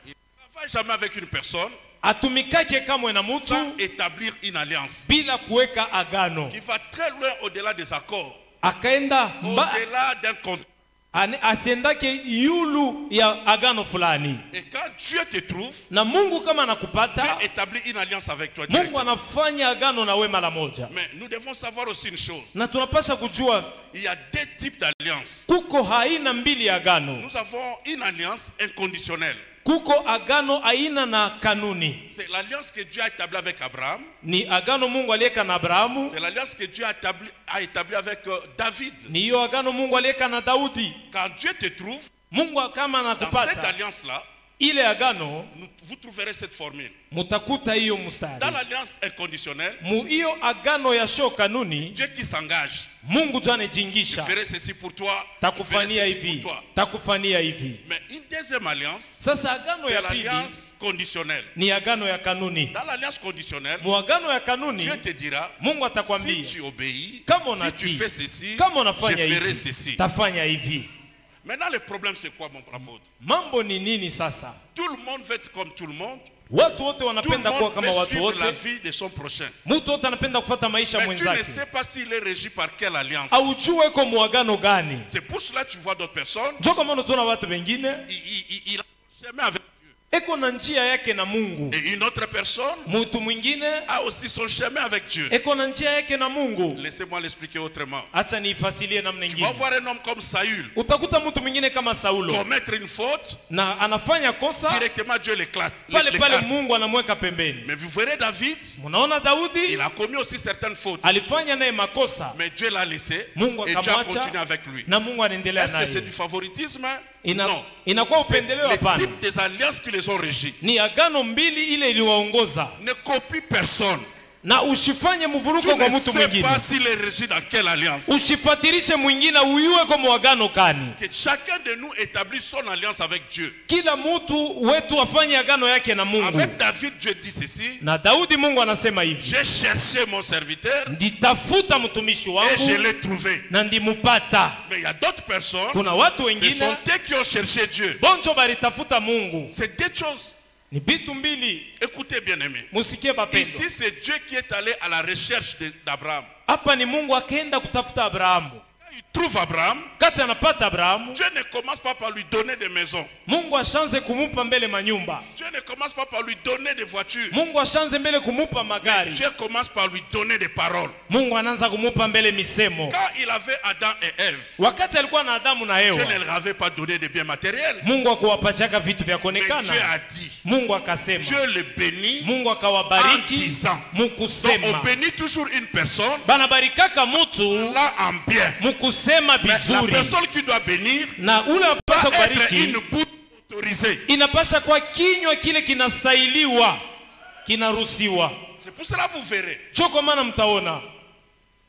Il ne travaille jamais avec une personne Atumikake kamwe na mutu sans établir une alliance bila kuweka agano. qui va très loin au-delà des accords, Akaenda au-delà d'un contrat. asiendake yulu ya agano fulani. Et quand Dieu te trouve, Na Mungu kama Dieu anakupata, établit une alliance avec toi Mungu directement. anafanya agano na wewe mara moja. Mais nous devons savoir aussi une chose. Na tunapasha kujua Il y a deux types d'alliances. kuko haina mbili ya agano. Nous avons une alliance inconditionnelle. Kuko agano aina na kanuni. C'est l'alliance que Dieu a établie avec Abraham. Ni agano Mungu aliweka na Abrahamu, C'est l'alliance que Dieu a établie avec David. ni hiyo agano Mungu aliweka na Daudi. Quand Dieu te trouve, Mungu kama dans cette anakupata alliance-là, ile agano, vous trouverez cette formule. mutakuta hiyo mstari. Dans l'alliance inconditionnelle, Mu hiyo agano ya sho kanuni, Dieu qui s'engage, Mungu tu je anajingisha, ferai ceci pour toi, je ferai takufanyia ceci hivi, pour toi. takufanyia hivi. Mais une deuxième alliance, Sasa agano c'est ya pili l'alliance conditionnelle. ni agano ya kanuni. Dans l'alliance conditionnelle, Mu agano ya kanuni, Dieu te dira, Mungu si atakwambia tu obéis, kama si tu unatii, fais ceci, kama je unafanya ferai hivi, ceci. tafanya hivi. Maintenant, le problème, c'est quoi, mon apôtre? Mambo ni nini sasa? Tout le monde veut être comme tout le monde. Watu wote Tout le wanapenda kuwa monde kama veut watu suivre la wote. vie de son prochain. Mtu wote anapenda kufuata maisha Mais tu ne mwenzake. sais pas s'il est régi par quelle alliance. Aujue ko muagano gani. C'est pour cela que tu vois d'autres personnes. Ndio kwa maana tunaona watu wengine Il a un chemin avec Dieu. eko na njia yake na Mungu. Et une autre personne Mtu mwingine a aussi son chemin avec Dieu. eko na njia yake na Mungu. Laissez-moi l'expliquer autrement. Acha niifasilie namna Tu vas nyingine. voir un homme comme Saül Utakuta mtu mwingine kama Saulo commettre une faute, na anafanya kosa, directement Dieu l'éclate. pale pale Mungu anamweka pembeni. Mais vous verrez David, Munaona Daudi il a commis aussi certaines fautes. alifanya naye makosa, Mais Dieu l'a laissé Mungu et Dieu a akamwacha continué avec lui. na Mungu anaendelea Est-ce que c'est naye. du favoritisme? Ina- Non. inakuwa C'est upendeleo le hapana. type des alliances qui les ont régis. Ni agano mbili ile iliwaongoza, Ne copie personne. na usifanye Tu mvuruko ne kwa mtu sais mwingine. pas s'il est régi dans quelle alliance. Usifatirishe mwingine uyue kwa muagano kani. Que chacun de nous établisse son alliance avec Dieu. Kila mtu wetu afanye agano yake na Mungu. Avec David, Dieu dit ceci. Na Daudi Mungu anasema hivi, J'ai cherché mon serviteur nditafuta mtumishi et wangu je l'ai trouvé. na ndimupata. Mais il y a d'autres personnes, Kuna watu ce wengine sont eux qui ont cherché Dieu. bonjo balitafuta Mungu. C'est deux choses. Ni vitu mbili, Écoutez bien aimé. musikie bapendwa. Ici c'est Dieu qui est allé à la recherche d'Abraham. Hapa ni Mungu akaenda kutafuta Abrahamu. Quand il trouve Abraham, kati anapata Abrahamu, Dieu ne commence pas par lui donner des maisons. Mungu ashanze kumupa mbele manyumba. Dieu ne commence pas par lui donner des voitures. Mungu ashanze mbele kumupa magari. Dieu commence par lui donner des paroles. Mungu anaanza kumupa mbele misemo. Quand il avait Adam et Ève, wakati alikuwa na Adamu na Ewa, Dieu ne leur avait pas donné des biens matériels. Mungu akuwapachaka vitu vya kuonekana. Mais Dieu a dit, Mungu akasema, Dieu le bénit Mungu en akawabariki disant. mukusema. Donc on bénit toujours une personne Banabarikaka mutu là en bien. mukusema Mais la bizuri. personne qui doit bénir Na ule apasha doit être kubariki une bouche autorisée. inapasha kwa kinywa kile kinastahiliwa, kinaruhusiwa. C'est pour cela que vous verrez. Choko maana mtaona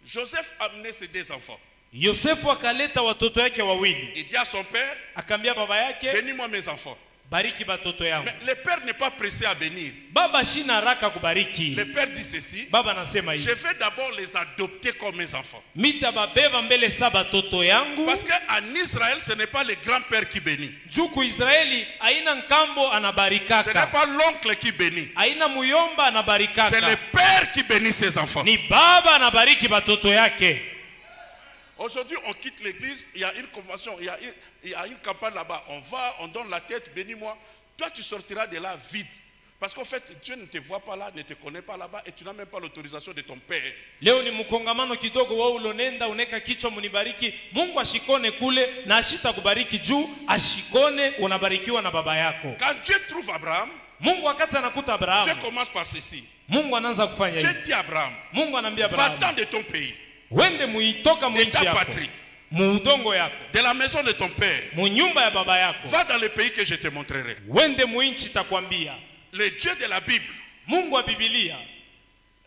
Joseph a amené ses deux enfants. Yosefu akaleta watoto yake wawili. Il dit à son père, Akambia baba yake, bénis-moi mes enfants. bariki batoto yangu. Mais le père n'est pas pressé à bénir. Baba shina haraka kubariki. Le père dit ceci, Baba nasema hivi, je vais d'abord les adopter comme mes enfants. mitababeba mbele sa batoto yangu. Parce qu'en Israël, ce n'est pas le grand-père qui bénit. Juku Israeli aina nkambo Ce n'est anabarikaka, pas l'oncle qui bénit. aina muyomba C'est le anabarikaka, père qui bénit ses enfants. ni baba anabariki batoto yake. Aujourd'hui, on quitte l'église, il y a une convention, il y a une campagne là-bas. On va, on donne la tête, bénis-moi. Toi, tu sortiras de là vide. Parce qu'en fait, Dieu ne te voit pas là, ne te connaît pas là-bas et tu n'as même pas l'autorisation de ton père. Leo ni mkongamano kidogo, wao ulonenda uneka kichwa munibariki. Mungu ashikone kule na ashita kubariki juu, ashikone unabarikiwa na baba yako. Quand Dieu trouve Abraham, Mungu wakati anakuta Abrahamu, Dieu commence par ceci. Mungu anaanza kufanya Dieu hivi. dit à Abraham, Mungu anaambia Abrahamu, va-t'en de ton pays, wende muitoka mu de nchi ta yako, patrie, mu udongo yako, de la maison de ton père. mu nyumba ya baba yako, Va dans le pays que je te montrerai. wende mu nchi takwambia. Le Dieu de la Bible, Mungu wa Biblia,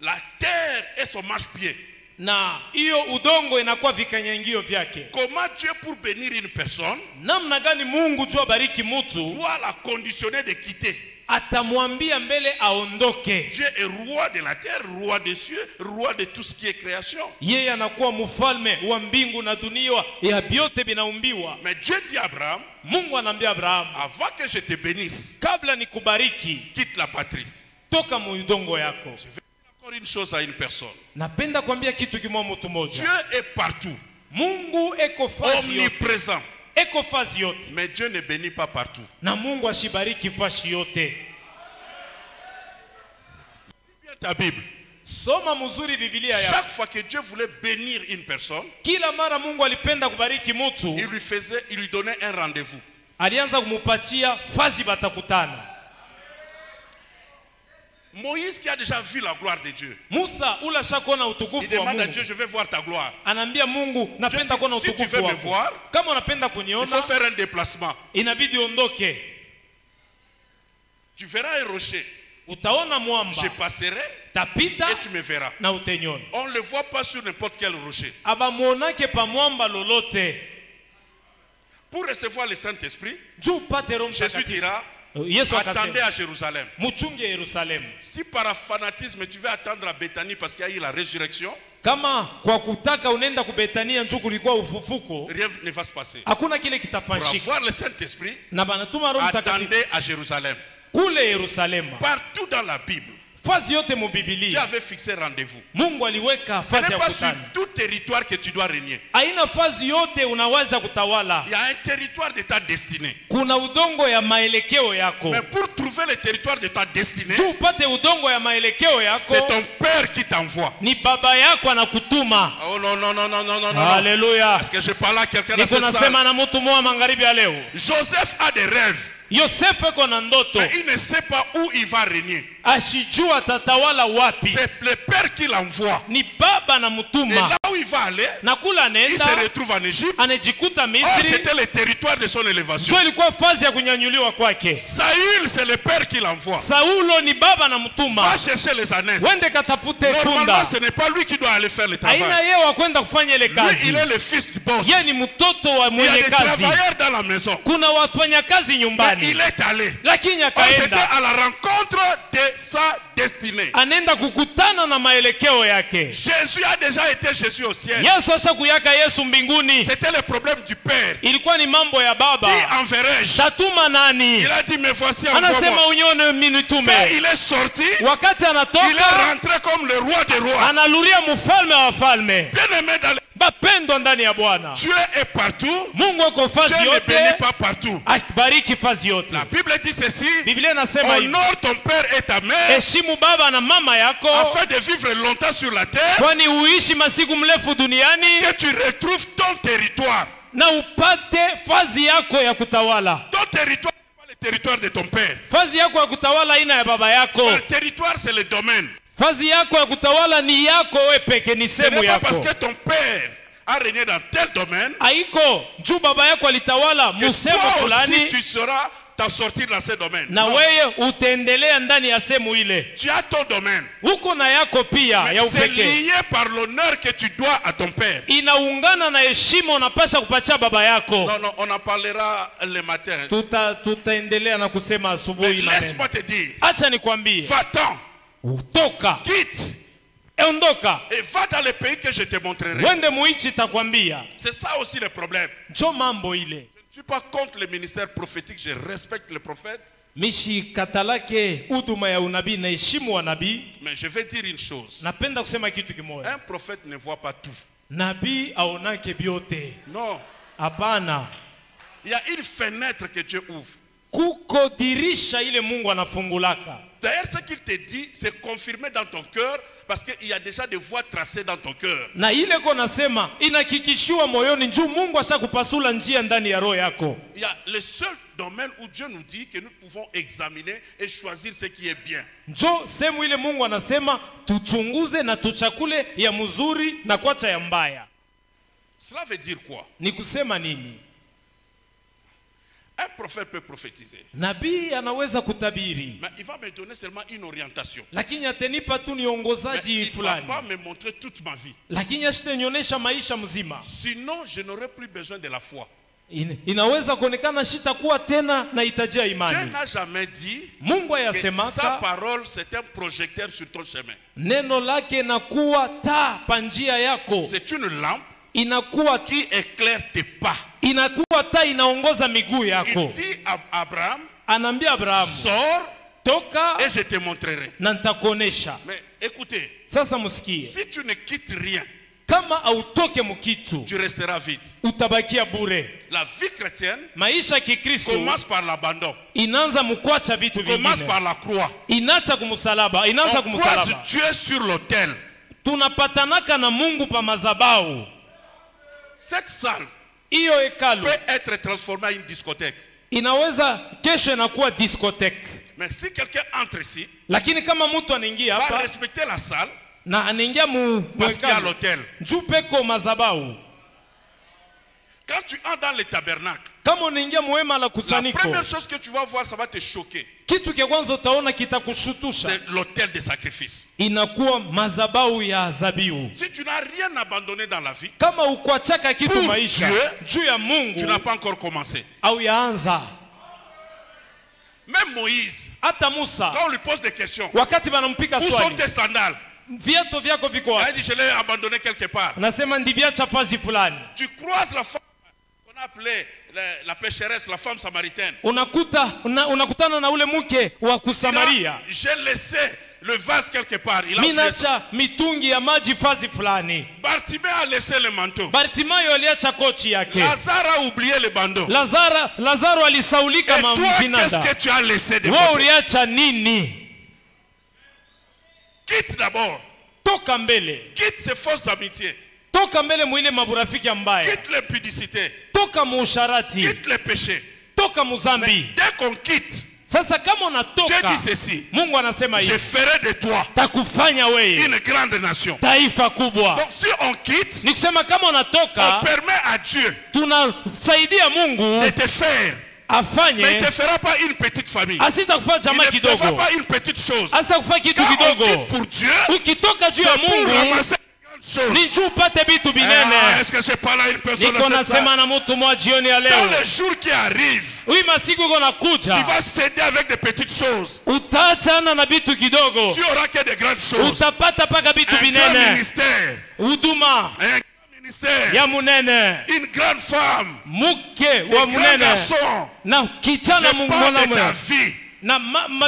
la terre est son marche-pied. na hiyo udongo inakuwa vikanyangio vyake. Comment Dieu, pour bénir une personne, Namna gani Mungu jua bariki mutu, doit la conditionner de quitter? atamwambia mbele aondoke. Dieu est roi de la terre, roi des cieux, roi de tout ce qui est création. Yeye anakuwa mfalme wa mbingu na dunia ya vyote vinaumbiwa. Mais Dieu dit à Abraham, Mungu anaambia Abrahamu, avant que je te bénisse, kabla nikubariki, quitte la patrie. toka mu udongo yako. Je vais dire encore une chose à une personne. Napenda kuambia kitu kimoja mtu Dieu mmoja. est partout, Mungu eko fazi yote. omniprésent. Eko fazi yote. Mais Dieu ne bénit pas partout. Na Mungu ashibariki fashi yote. Lis bien ta Bible. Soma mzuri Biblia yako. Chaque fois que Dieu voulait bénir une personne, Kila mara Mungu alipenda kubariki mtu, il lui donnait un rendez-vous. alianza kumupatia fazi batakutana. Moïse qui a déjà vu la gloire de Dieu, Musa ula shakona il utukufu wa demande à Mungu. Dieu, je vais voir ta gloire. Anaambia Mungu, napenda kuona Si tu utukufu veux me wako. voir, Kama unapenda il faut kuniona, faire un déplacement. inabidi ondoke. Tu verras un rocher. Utaona mwamba, Je passerai tapita et tu me verras. na uteniona. On ne le voit pas sur n'importe quel rocher. Abamuonake pa mwamba lolote. Pour recevoir le Saint-Esprit, Juu upate Roho Jésus Mtakatifu. dira, Yesu attendez akasema, à Jérusalem. muchunge Yerusalemu. Si par fanatisme tu veux attendre à Béthanie parce qu'il y a eu la résurrection, Kama kwa kutaka unenda kubetania njoo kulikuwa ufufuko, rien ne va se passer. hakuna kile Pour kitafanyika. avoir le Saint-Esprit, Na banatuma Roho Mtakatifu attendez à Jérusalem. kule Yerusalemu. Partout dans la Bible, Fazi yote mu Dieu Biblia avait fixé rendez-vous. Mungu aliweka Ce fazi n'est ya pas sur kukutana. tout territoire que tu dois régner. Aina fazi yote unaweza kutawala. Il y a un territoire de ta destinée. Kuna udongo ya maelekeo yako. Mais pour trouver le territoire de ta destinée, Juu upate udongo ya maelekeo yako, c'est ton père qui t'envoie. ni baba yako anakutuma. Oh non, non, non, non, non, non, non. Haleluya. Est-ce que je parle à quelqu'un dans Niko cette nasema salle? na mtu mmoja magharibi ya leo. Joseph a des rêves, Yosefu eko na ndoto, mais il ne sait pas où il va régner. ashijua tatawala wapi. C'est le père qui l'envoie. Ni baba na Et mutuma. là où il va aller, Na kula il se nenda retrouve en Égypte. anajikuta Or, Misri. c'était le territoire de son élévation. Ndio ilikuwa fazi ya kunyanyuliwa kwake. Saül, c'est le père qui l'envoie. Saulo ni baba na Va mtuma. chercher les ânesses. Wende katafute Normalement, punda. ce n'est pas lui qui doit aller faire le Aina travail. yeye wa kwenda kufanya ile Lui, kazi. il est le fils du boss. Yeye ni mtoto wa Il y a mwenye des kazi. travailleurs dans la maison. Kuna wafanyakazi Mais nyumbani. il est allé. Lakini Or, c'était akaenda à la rencontre de sa destinée. anaenda kukutana na maelekeo yake. Jésus a déjà été Jésus au ciel. Yesu ashakuyaka Yesu mbinguni. C'était le problème du Père. Ilikuwa ni mambo ya baba. Qui enverrai-je? Tatuma nani? Il a dit, mais voici Anasema envoie-moi. unyone minitume. Quand il est sorti, Wakati il est anatoka rentré comme le roi des rois. analuria mfalme wa wafalme. Bien aimé dans le... bapendwa ndani ya Bwana. Dieu est partout. Mungu ako fazi Dieu ne yote. bénit pas partout. Akibariki fazi yote. La Bible dit ceci. Biblia inasema hivi. Honore ton père et ta mère. Heshimu baba na mama yako. Afin de vivre longtemps sur la terre. Kwani uishi masiku mrefu duniani. Que tu retrouves ton territoire. Na upate fazi yako ya kutawala. Ton territoire n'est pas le territoire de ton père. Fazi yako ya kutawala ina ya baba yako. Le territoire c'est le domaine. Fazi yako ya kutawala ni yako wewe peke, ni sehemu yako. Ce n'est pas yako. parce que ton père a régné dans tel domaine. Haiko juu baba yako alitawala musemo fulani. Toi aussi tu seras t'en sortir dans ce domaine. Na wewe utaendelea ndani ya sehemu ile. Tu as ton domaine. Uko na yako pia ya upekee. C'est lié par l'honneur que tu dois à ton père. Inaungana na heshima unapaswa kupatia baba yako. Non, on en parlera le matin. Tutaendelea na kusema asubuhi maneno. Laisse-moi te dire. Acha nikwambie. Va-t'en. Utoka. Quitte. Ondoka. Et va dans le pays que je te montrerai. Wende muichi takwambia. C'est ça aussi le problème. Jo mambo ile. Je ne suis pas contre le ministère prophétique, je respecte les prophètes. Mishi katalake huduma ya unabii na heshimu wa nabii. Mais je vais dire une chose. Napenda kusema kitu kimoja. Un prophète ne voit pas tout. Nabii aonake biote. Non. Hapana. Il y a une fenêtre que Dieu ouvre. Kuko dirisha ile Mungu anafungulaka. D'ailleurs, ce qu'il te dit, c'est confirmé dans ton cœur parce qu'il y a déjà des voies tracées dans ton cœur. Na ile konasema inakikishiwa moyoni njoo Mungu ashakupasula njia ndani ya roho yako. Il y a le seul domaine où Dieu nous dit que nous pouvons examiner et choisir ce qui est bien. Njoo sehemu ile Mungu anasema tuchunguze na tuchakule ya mzuri na kuacha ya mbaya. Cela veut dire quoi? Ni kusema nini? Un prophète peut prophétiser. Nabii anaweza kutabiri. Mais il va me donner seulement une orientation. Lakini atenipa tu niongozaji fulani. Il ne va pas me montrer toute ma vie. Lakini asitanionyesha maisha mzima. Sinon, je n'aurai plus besoin de la foi. Inaweza kuonekana shitakuwa tena na itajia imani. Dieu n'a jamais dit Mungu que sa parole c'est un projecteur sur ton chemin. Neno lake nakuwa taa pa njia yako. C'est une lampe inakuwa qui éclaire tes pas. Inakuwa taa inaongoza miguu yako. Il dit à Abraham, anaambia Abraham, sors toka et je te montrerai. Na nitakuonesha. Mais écoutez, sasa msikie. Si tu ne quittes rien, kama autoke mukitu, tu resteras vide. Utabakia bure. La vie chrétienne maisha kikristo commence par l'abandon. Inaanza mukwacha vitu vingine. Commence par la croix. Inaanza kumsalaba, inaanza kumsalaba. On croise Dieu sur l'autel. Tunapatanaka na Mungu pa mazabau. Cette salle iyo hekalu peut être transformée en une discothèque. Inaweza kesho inakuwa discothèque. Mais si quelqu'un entre ici, lakini kama mtu anaingia hapa, va respecter la salle. Na anaingia parce qu'il y a l'autel. Jupeko mazabau. Quand tu entres dans le tabernacle, kama unaingia muhema la kusanyiko, la première chose que tu vas voir, ça va te choquer. Kitu kia kwanza utaona kitakushutusha. C'est l'autel de sacrifice. Inakuwa mazabau ya zabiu. Si tu n'as rien abandonné dans la vie, kama ukuachaka kitu maisha juu ya Mungu, tu n'as pas encore commencé. Au yaanza. Même Moïse, hata Musa, quand on lui pose des questions, wakati banampika swali, où sont tes sandales? Viatu vyako viko wapi? Il dit, je l'ai abandonné quelque part. Nasema ndibiacha fazi fulani. Tu croises la femme qu'on a appelée la pécheresse, la femme samaritaine. Unakutana na ule mke wa kusamaria. J'ai laissé le vase quelque part. Minacha mitungi ya maji fazi fulani. Bartimée a laissé le manteau. Bartimayo aliacha kochi yake. Lazare a oublié le bandeau. Lazaro alisaulika vinanda. Et toi, qu'est-ce que tu as laissé de côté? Wewe uliacha nini? Quitte d'abord. Toka mbele. Quitte ces fausses amitiés. Toka mbele mwile maburafiki mbaya. Quitte l'impudicité. Toka muusharati. Quitte le péché. Toka muzambi. Dès qu'on quitte, sasa kama unatoka, Dieu dit ceci, Mungu anasema hivi, je ferai de toi takufanya wewe une grande nation. Taifa kubwa. Donc si on quitte, ni kusema kama unatoka, on permet à Dieu tunasaidia Mungu de te faire. Afanye. Mais il ne te fera pas une petite famille. Asitakufa jamaa kidogo. Il ne te fera pas une petite chose. Asitakufa kitu kidogo. Quand on quitte pour Dieu, ukitoka juu ya Mungu, pour ramasser ni juu upate vitu binene. Est-ce que c'est pas là une personne niko nasema na mtu mmoja jioni ya leo. Dans les jours qui arrivent, oui, masiku kunakuja, tu vas céder avec des petites choses. Utaachana na vitu kidogo. Tu auras que des grandes choses. Utapata paka vitu binene. Un grand ministère. Huduma. Ya munene. Une grande femme. Mke wa munene. Na kijana mungona mwe. Na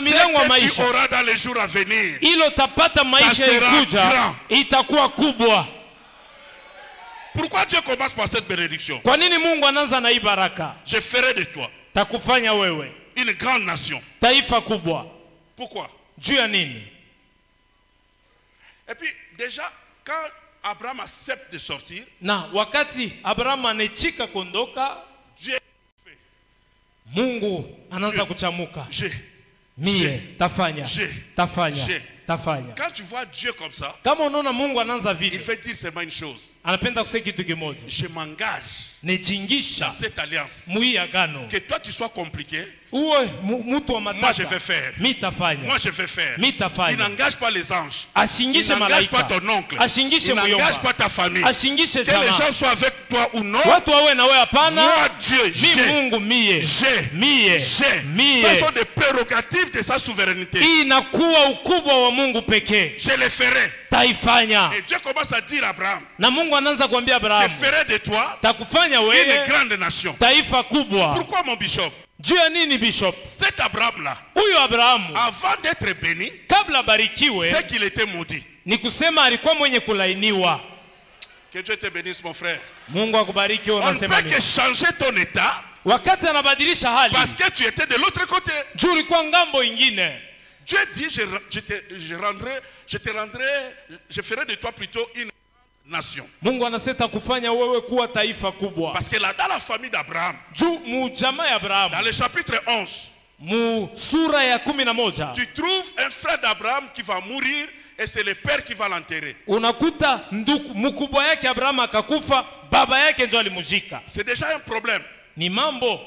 milango ya maisha. Tu auras dans les jours à venir. Ilo tapata maisha ikuja. Itakuwa kubwa. Pourquoi Pourquoi Dieu commence par cette bénédiction? Kwa nini Mungu anaanza na hii baraka? Je ferai de toi Takufanya wewe une grande nation. taifa kubwa. Pourquoi? Juu ya nini? Et puis déjà, quand Abraham accepte de sortir, Na wakati Abrahamu anechika kondoka, Dieu Mungu anaanza kuchamuka. J'ai. Tafanya. Quand tu vois Dieu comme ça, Kama unaona Mungu anaanza vile, il veut dire seulement une chose. anapenda kusema kitu kimoja. Je m'engage Nejingisha dans cette alliance. mui agano. Que toi tu sois compliqué. Uwe mtu wa matata. Moi je vais faire. Mitafanya. Moi je vais faire. Mitafanya. Il n'engage pas les anges. Ashingishe Il n'engage malaika. pas ton oncle. Ashingishe Il muyomba. n'engage pas ta famille. Ashingishe Que les jamaa. gens soient avec toi ou non. Watu wawe na wewe hapana. Moi Dieu, j'ai. Mungu mie. J'ai. Ce sont des prérogatives de sa souveraineté. Hii inakuwa ukubwa wa Mungu pekee. Je le ferai. Taifanya. Et Dieu commence à dire à Abraham, na Mungu anaanza kuambia Abrahamu, je ferai de toi takufanya wewe une grande nation. Taifa kubwa. Pourquoi mon bishop? Juu ya nini bishop? Cet Abraham-là, huyo Abrahamu, avant d'être béni, kabla barikiwe, c'est qu'il était maudit. Ni kusema alikuwa mwenye kulainiwa. Que Dieu te bénisse mon frère. Mungu akubariki. On ne peut que changer ton état wakati anabadilisha hali, parce que tu étais de l'autre côté. Juu ulikuwa ngambo ingine. Dieu dit, je ferai de toi plutôt une nation. Mungu anasema kufanya wewe kuwa taifa kubwa. Parce que là, dans la famille d'Abraham, Juu mu jamaa ya Abraham, dans le chapitre 11, mu sura ya 11, tu trouves un frère d'Abraham qui va mourir et c'est le père qui va l'enterrer. Unakuta ndugu mkubwa yake Abraham akakufa, baba yake ndio alimuzika. C'est déjà un problème. Ni mambo.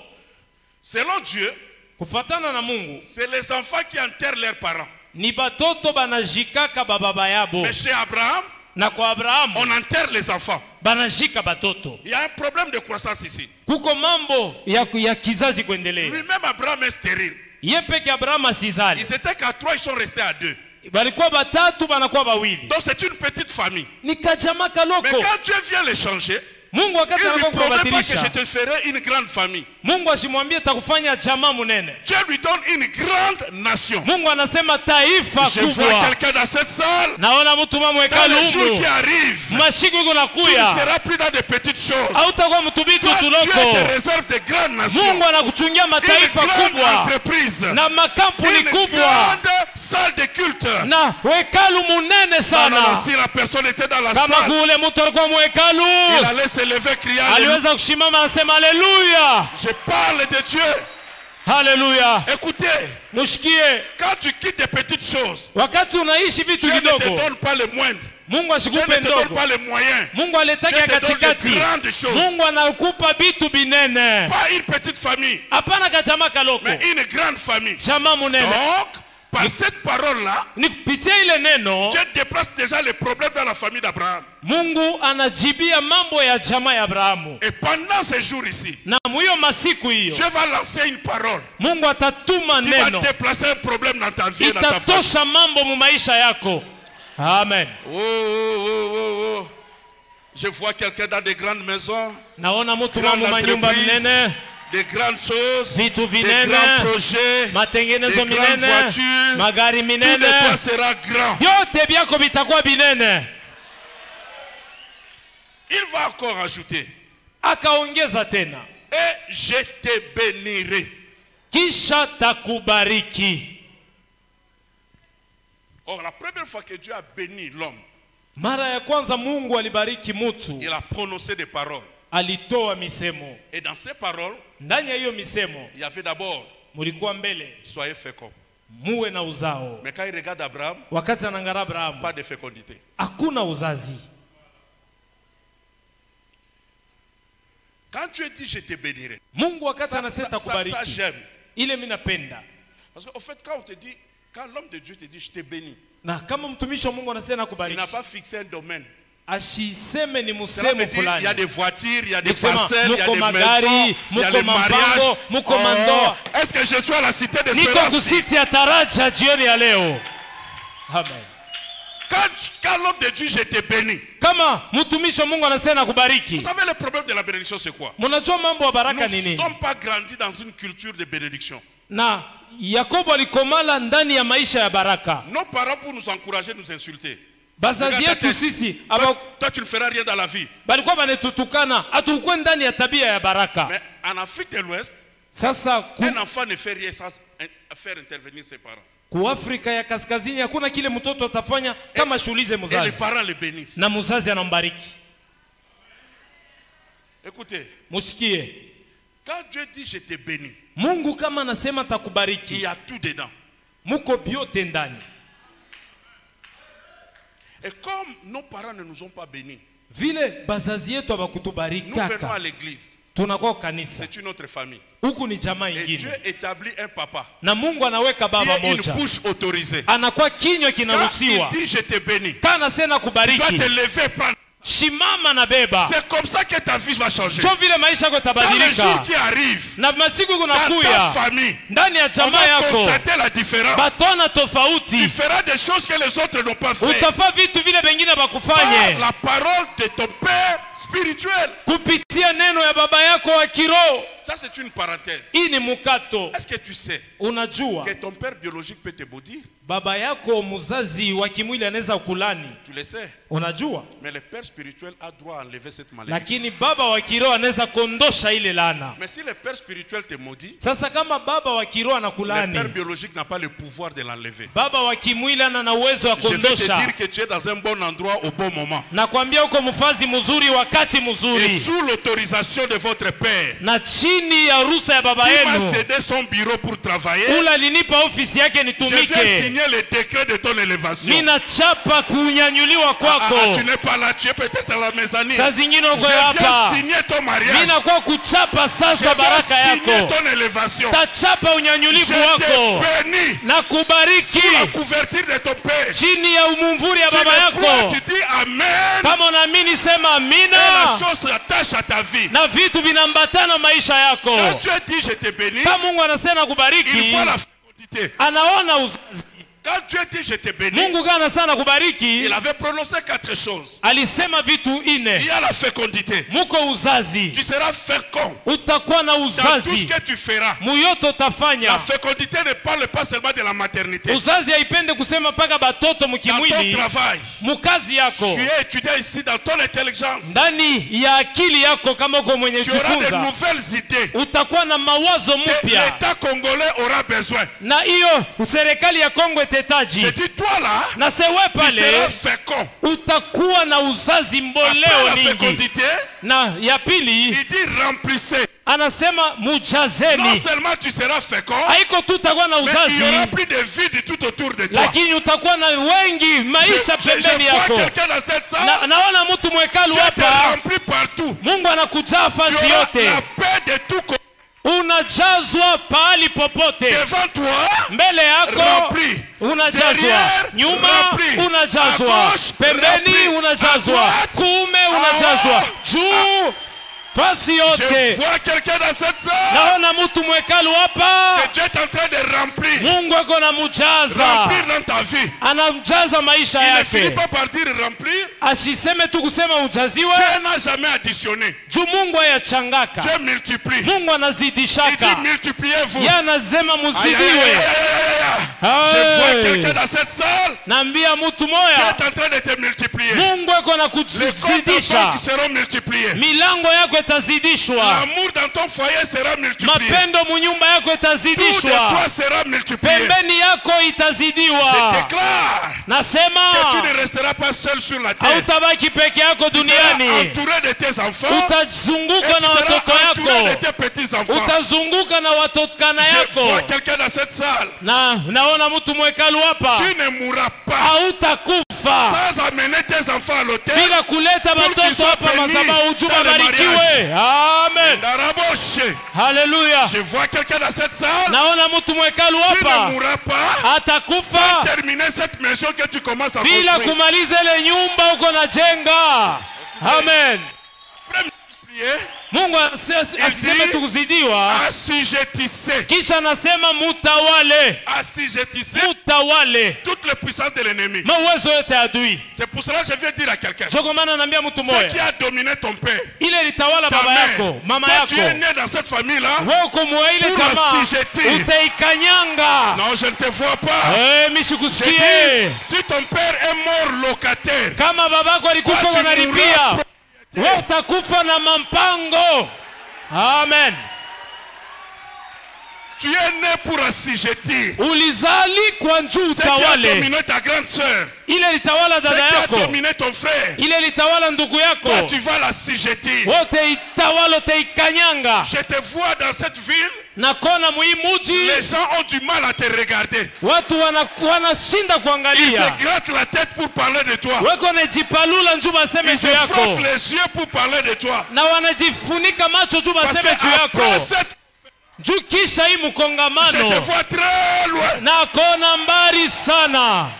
Selon Dieu, kufatana na Mungu, c'est les enfants qui enterrent leurs parents. Ni batoto banajikaka baba yabo. Mais chez Abraham, na kwa Abraham, on enterre les enfants. Banajika batoto. Il y a un problème de croissance ici. Kuko mambo ya kizazi kuendelea. Lui-même Abraham est stérile. Yepeke Abraham asizali. Ils étaient qu'à 3, ils sont restés à 2. Balikuwa batatu banakuwa bawili. Donc c'est une petite famille. Ni kajama kaloko. Mais quand Dieu vient les changer, Mungu wakati il ne promet pas que kubadilisha, je te ferai une grande famille. Mungu asimwambie takufanya jamaa munene. Dieu lui donne une grande nation. Mungu anasema taifa kubwa. Je vois quelqu'un dans cette salle. Naona mtu mama Dans les jours qui arrivent, masiku iko tu nakuya, ne seras plus dans des petites choses. hautakuwa mtubitu tuloko. Dieu te réserve de grandes nations. Mungu anakuchungia mataifa kubwa. Entreprise. Na makampuni kubwa. Grande salle de culte. Na wekalu munene sana. Non, si la personne était dans la salle, kule mtu alikuwa mwekalu, il allait se lever crier aliweza kushimama asema haleluya. Je parle de Dieu. Haleluya. Écoutez, mushikie, quand tu quittes des petites choses, wakati unaishi vitu Dieu kidogo, ne te donne pas le moindre. Mungu asikupe Dieu ne te donne ndogo. pas les moyens. Mungu aletaka katikati. Mungu anakupa vitu binene. Pas une petite famille. Hapana kajama kaloko. Mais une grande famille. Chama munene. Donc, par cette parole-là, Dieu déplace déjà les problèmes dans la famille d'Abraham. Mungu anajibia mambo ya jamaa ya Abrahamu. Et pendant ces jours ici, na muyo masiku hiyo, Dieu va lancer une parole. Mungu atatuma qui neno. va déplacer un problème dans ta vie et dans ta famille. Itatosha mambo mu maisha yako. Amen. Oh. Je vois quelqu'un dans des grandes maisons. Naona mtu mu manyumba minene. Des grandes choses, des grands projets, matengenezo des grandes voitures, magari minene. Tout de toi sera grand. Yote byako bitakuwa binene. Il va encore ajouter. Akaongeza tena. Et je te bénirai. Kisha takubariki. Or, la première fois que Dieu a béni l'homme, mara ya kwanza Mungu alibariki mtu, il a prononcé des paroles. Alitoa misemo. Et dans ces paroles, ndani ya hiyo misemo, il y avait d'abord, mulikuwa mbele, soyez féconds. Muwe na uzao. Mais quand il regarde Abraham, wakati anangara Abraham, pas de fécondité. Hakuna uzazi. Quand Dieu dit je te bénirai, Mungu wakati anasema kubariki, ça j'aime. Ile mimi napenda. Parce qu'en fait, quand on te dit, quand l'homme de Dieu te dit je te bénis, na kama mtumishi wa Mungu anasema kubariki, il n'a pas fixé un domaine. Ashiseme ni musemo fulani. Il y a des voitures, il y a des parcelles, il y a des magari, maisons, il y a les mariages. Est-ce que je suis à la cité d'Espérance? Niko kusiti ya taraja jioni ya leo. Amen. Quand l'homme de Dieu, je te bénis. Kama mtumishi wa Mungu anasema kubariki. Vous savez le problème de la bénédiction c'est quoi? Mnajua mambo ya baraka nini? Nous ne sommes pas grandis dans une culture de bénédiction. Na Yakobo alikomala ndani ya maisha ya baraka. Nos parents pour nous encourager nous insulter. Bazazi yetu sisi toi tu ne feras rien dans la vie. balikuwa banetutukana hatukuwa ndani ya tabia ya baraka. Mais en Afrique de l'Ouest, Sasa un enfant ne fait rien sans faire intervenir ses parents. Ku Afrika ya Kaskazini hakuna kile mtoto atafanya kama shulize Et mzazi. les parents le bénissent. Na mzazi anambariki. Écoutez, Mushikie. quand Dieu dit je te bénis, Mungu kama anasema takubariki, il y a tout dedans. muko byote ndani. Et comme nos parents ne nous ont pas bénis, Vile bazazi yetu abakutubariki nous venons à kaka. l'église. Tunakuwa kanisa. C'est une autre famille. Huku ni jamaa Et ingine. Dieu établit un papa Na Mungu anaweka qui baba a une moja. bouche autorisée. Anakuwa kinywa Quand kinaruhusiwa. il dit je te bénis, Kana sena tu dois kubariki. te lever et prendre. Shimama na beba. C'est comme ça que ta vie va changer. Cho vile maisha yako Dans les jours itabadilika. qui arrivent, Na masiku dans ta kunakuya. famille, Ndani ya on jamaa va yako. constater la différence. Batona Tu tofauti. feras des choses que les autres n'ont pas fait. Utafa vitu vile vingine Par bakufanye. la parole de ton père spirituel. Kupitia neno ya baba yako wa kiroho. Ça c'est une parenthèse. Hii ni mukato. Est-ce que tu sais Unajua que ton père biologique peut te maudire? baba yako mzazi wa kimwili anaweza kulani. Tu le sais. Unajua? Mais le père spirituel a droit à enlever cette malédiction. Lakini baba wa kiroho anaweza kondosha ile laana. Mais si le père spirituel te maudit, Sasa kama baba wa kiroho le anakulani, père biologique n'a pas le pouvoir de l'enlever. baba wa kimwili ana uwezo wa Je vais te kondosha. dire que tu es dans un bon endroit au bon moment. Nakwambia uko mfazi mzuri wakati Et mzuri. sous l'autorisation de votre père, Na chini ya ruhusa ya baba qui m'a yenu. cédé son bureau pour travailler, Ula alinipa ofisi yake je viens nitumike. signer le décret de ton élévation. Ninachapa kunyanyuliwa kwako. Tu n'es pas là, tu es peut-être à la mezzanine. Saa zingine Je uko viens hapa. signer ton mariage. Ninakuwa kuchapa Je sasa viens baraka signer yako. ton élévation. Tachapa Je unyanyulifu te wako. bénis Na kubariki sous la couverture de ton père. chini ya umumvuri ya Tu baba le crois, yako. tu dis Amen. Kama unaamini sema Et amina. la chose s'attache à ta vie. Na vitu vinambatana maisha yako. Quand Dieu dit je te bénis, Kama Mungu anasema il kubariki, voit la fécondité. anaona uzazi. Quand Dieu dit je te bénis, Mungu kana sana kubariki, il avait prononcé 4 choses. alisema vitu Il ine. y a la fécondité. Muko uzazi. Tu seras fécond Utakuwa na dans tout ce uzazi. que tu feras. Muyoto La utafanya. fécondité ne parle pas seulement de la maternité. Uzazi haipende kusema mpaka batoto Dans ton mkimwili. travail, Mukazi yako. tu es étudiant ici dans ton intelligence. Ndani ya akili yako kama uko mwenye Tu auras de jifunza. nouvelles idées Utakuwa na mawazo que mpya. l'État congolais aura besoin. Na hiyo serikali ya Kongo Je itahitaji. dis toi là, Na sewe tu seras pale fécond. utakuwa na uzazi Après mboleo la mingi. fécondité, Na ya pili il dit remplissez. anasema Non mujazeni. seulement tu seras fécond, Haiko tu utakuwa na mais il y aura uzazi, plus de vide tout autour de toi. lakini utakuwa na wengi maisha pembeni Je vois yako. quelqu'un dans cette salle, Naona mtu mwekalu tu es hapa, rempli partout. Mungu anakujaa Tu fasi auras yote, la paix de tout côté. unajazwa pahali popote. Devant toi, Mbele yako rempli. unajazwa, Derrière, nyuma rempli. unajazwa, À gauche, pembeni rempli. unajazwa, À droite, kuume à unajazwa, haut, juu fasi Je yote. vois quelqu'un dans cette salle Naona mtu mwekalu hapa, que Dieu est en train de remplir. Mungu ako na mujaza, Remplir dans ta vie. anamjaza maisha Il ne finit yake. pas par dire remplir. Asiseme tu kusema ujaziwe, Dieu n'a jamais additionné. juu Mungu ayachangaka, Dieu multiplie. Mungu Il dit anazidishaka. multipliez-vous. Yeye anasema Aïe, aïe, aïe, muzidiwe. aïe, aïe, aïe. Je vois quelqu'un dans cette salle. Naambia mtu Dieu moya, est en train de te multiplier. Mungu ako na Les comptes kuzidisha, qui seront multipliés. milango yako itazidishwa, L'amour dans ton foyer sera multiplié. mapendo munyumba yako Tout de itazidishwa, toi sera multiplié. pembeni yako Je itazidiwa. déclare Nasema que tu ne resteras pas seul sur la terre. hautabaki peke yako Tu seras duniani, entouré de tes enfants. Et utazunguka tu na watoto seras entouré de yako, tes petits-enfants. utazunguka na watokana Je vois yako. quelqu'un dans cette salle. Naona mtu mwekalu hapa, Tu ne mourras pas hautakufa sans amener tes enfants à l'hôtel. bila kuleta watoto hapa madhabahu juu wabarikiwe. Amen. Daraboshe. Haleluya. Je vois quelqu'un dans cette salle. Naona mtu mwekalu Tu ne hapa mourras pas atakufa sans terminer cette maison que tu commences à bila construire. kumaliza ile nyumba uko na jenga. Amen. Après multiplier, Mungu asiseme tukuzidiwa. Assujettissez. Kisha anasema mutawale. Assujettissez. Mutawale. Toute la puissance de l'ennemi. Mawezo yote ya adui. C'est pour cela que je viens dire à quelqu'un. Jokomana naambia mtu mmoja. Ce qui a dominé ton père. Ile litawala baba yako, mama Toi, yako. tu es né dans cette famille là. Wewe kumwa ile jamaa. Utaikanyanga. Non, je ne te vois pas. Mishikusikie. Si ton père est mort locataire. Kama babako alikufa wanalipia. Wewe utakufa na mampango. Amen. Tu es né pour assujettir. Ulizali kwa njuu utawale. C'est qui a dominé ta grande sœur. Ile litawala dada yako. C'est qui a dominé ton frère. Ile litawala ndugu yako. Toi tu vas l'assujettir. Wote itawala utaikanyanga. Je te vois dans cette ville. Nakona muimuji. Les gens ont du mal à te regarder. Watu wanashinda kuangalia. Ils se grattent la tête pour parler de toi. Weko wanajipalula njuu baseme juu yako. Ils se frottent les yeux pour parler de toi. Na wanajifunika macho njuu baseme juu yako. Juu kisha hii mkongamano. Je te vois très loin. Nakona mbali sana.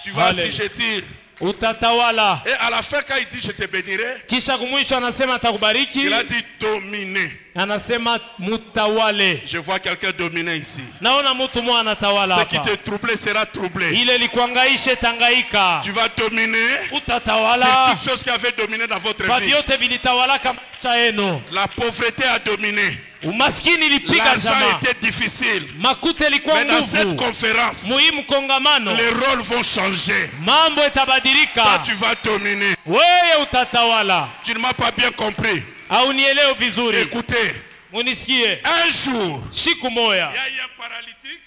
Tu vas assujettir. Utatawala. Et à la fin quand il dit je te bénirai. Kisha kumwisho anasema atakubariki. Il a dit dominer. Anasema mutawale. Je vois quelqu'un dominer ici. Naona mtu mmoja anatawala hapa. Ce qui te troublait sera troublé. Ile likuangaishe tangaika. Tu vas dominer. Utatawala. C'est toutes choses qui avaient dominé dans votre vie. Vyote vilitawala kama yenu. La pauvreté a dominé. Umaskini ilipiga l'argent jamaa. était difficile. Makuta ilikuwa Mais dans nguvu. cette conférence, muhimu kongamano, les rôles vont changer. Mambo itabadilika. Toi tu vas dominer. Wewe utatawala. Tu ne m'as pas bien compris. Haunielewi vizuri. Écoutez. Munisikie. Un jour, siku moja, il y a eu un paralytique.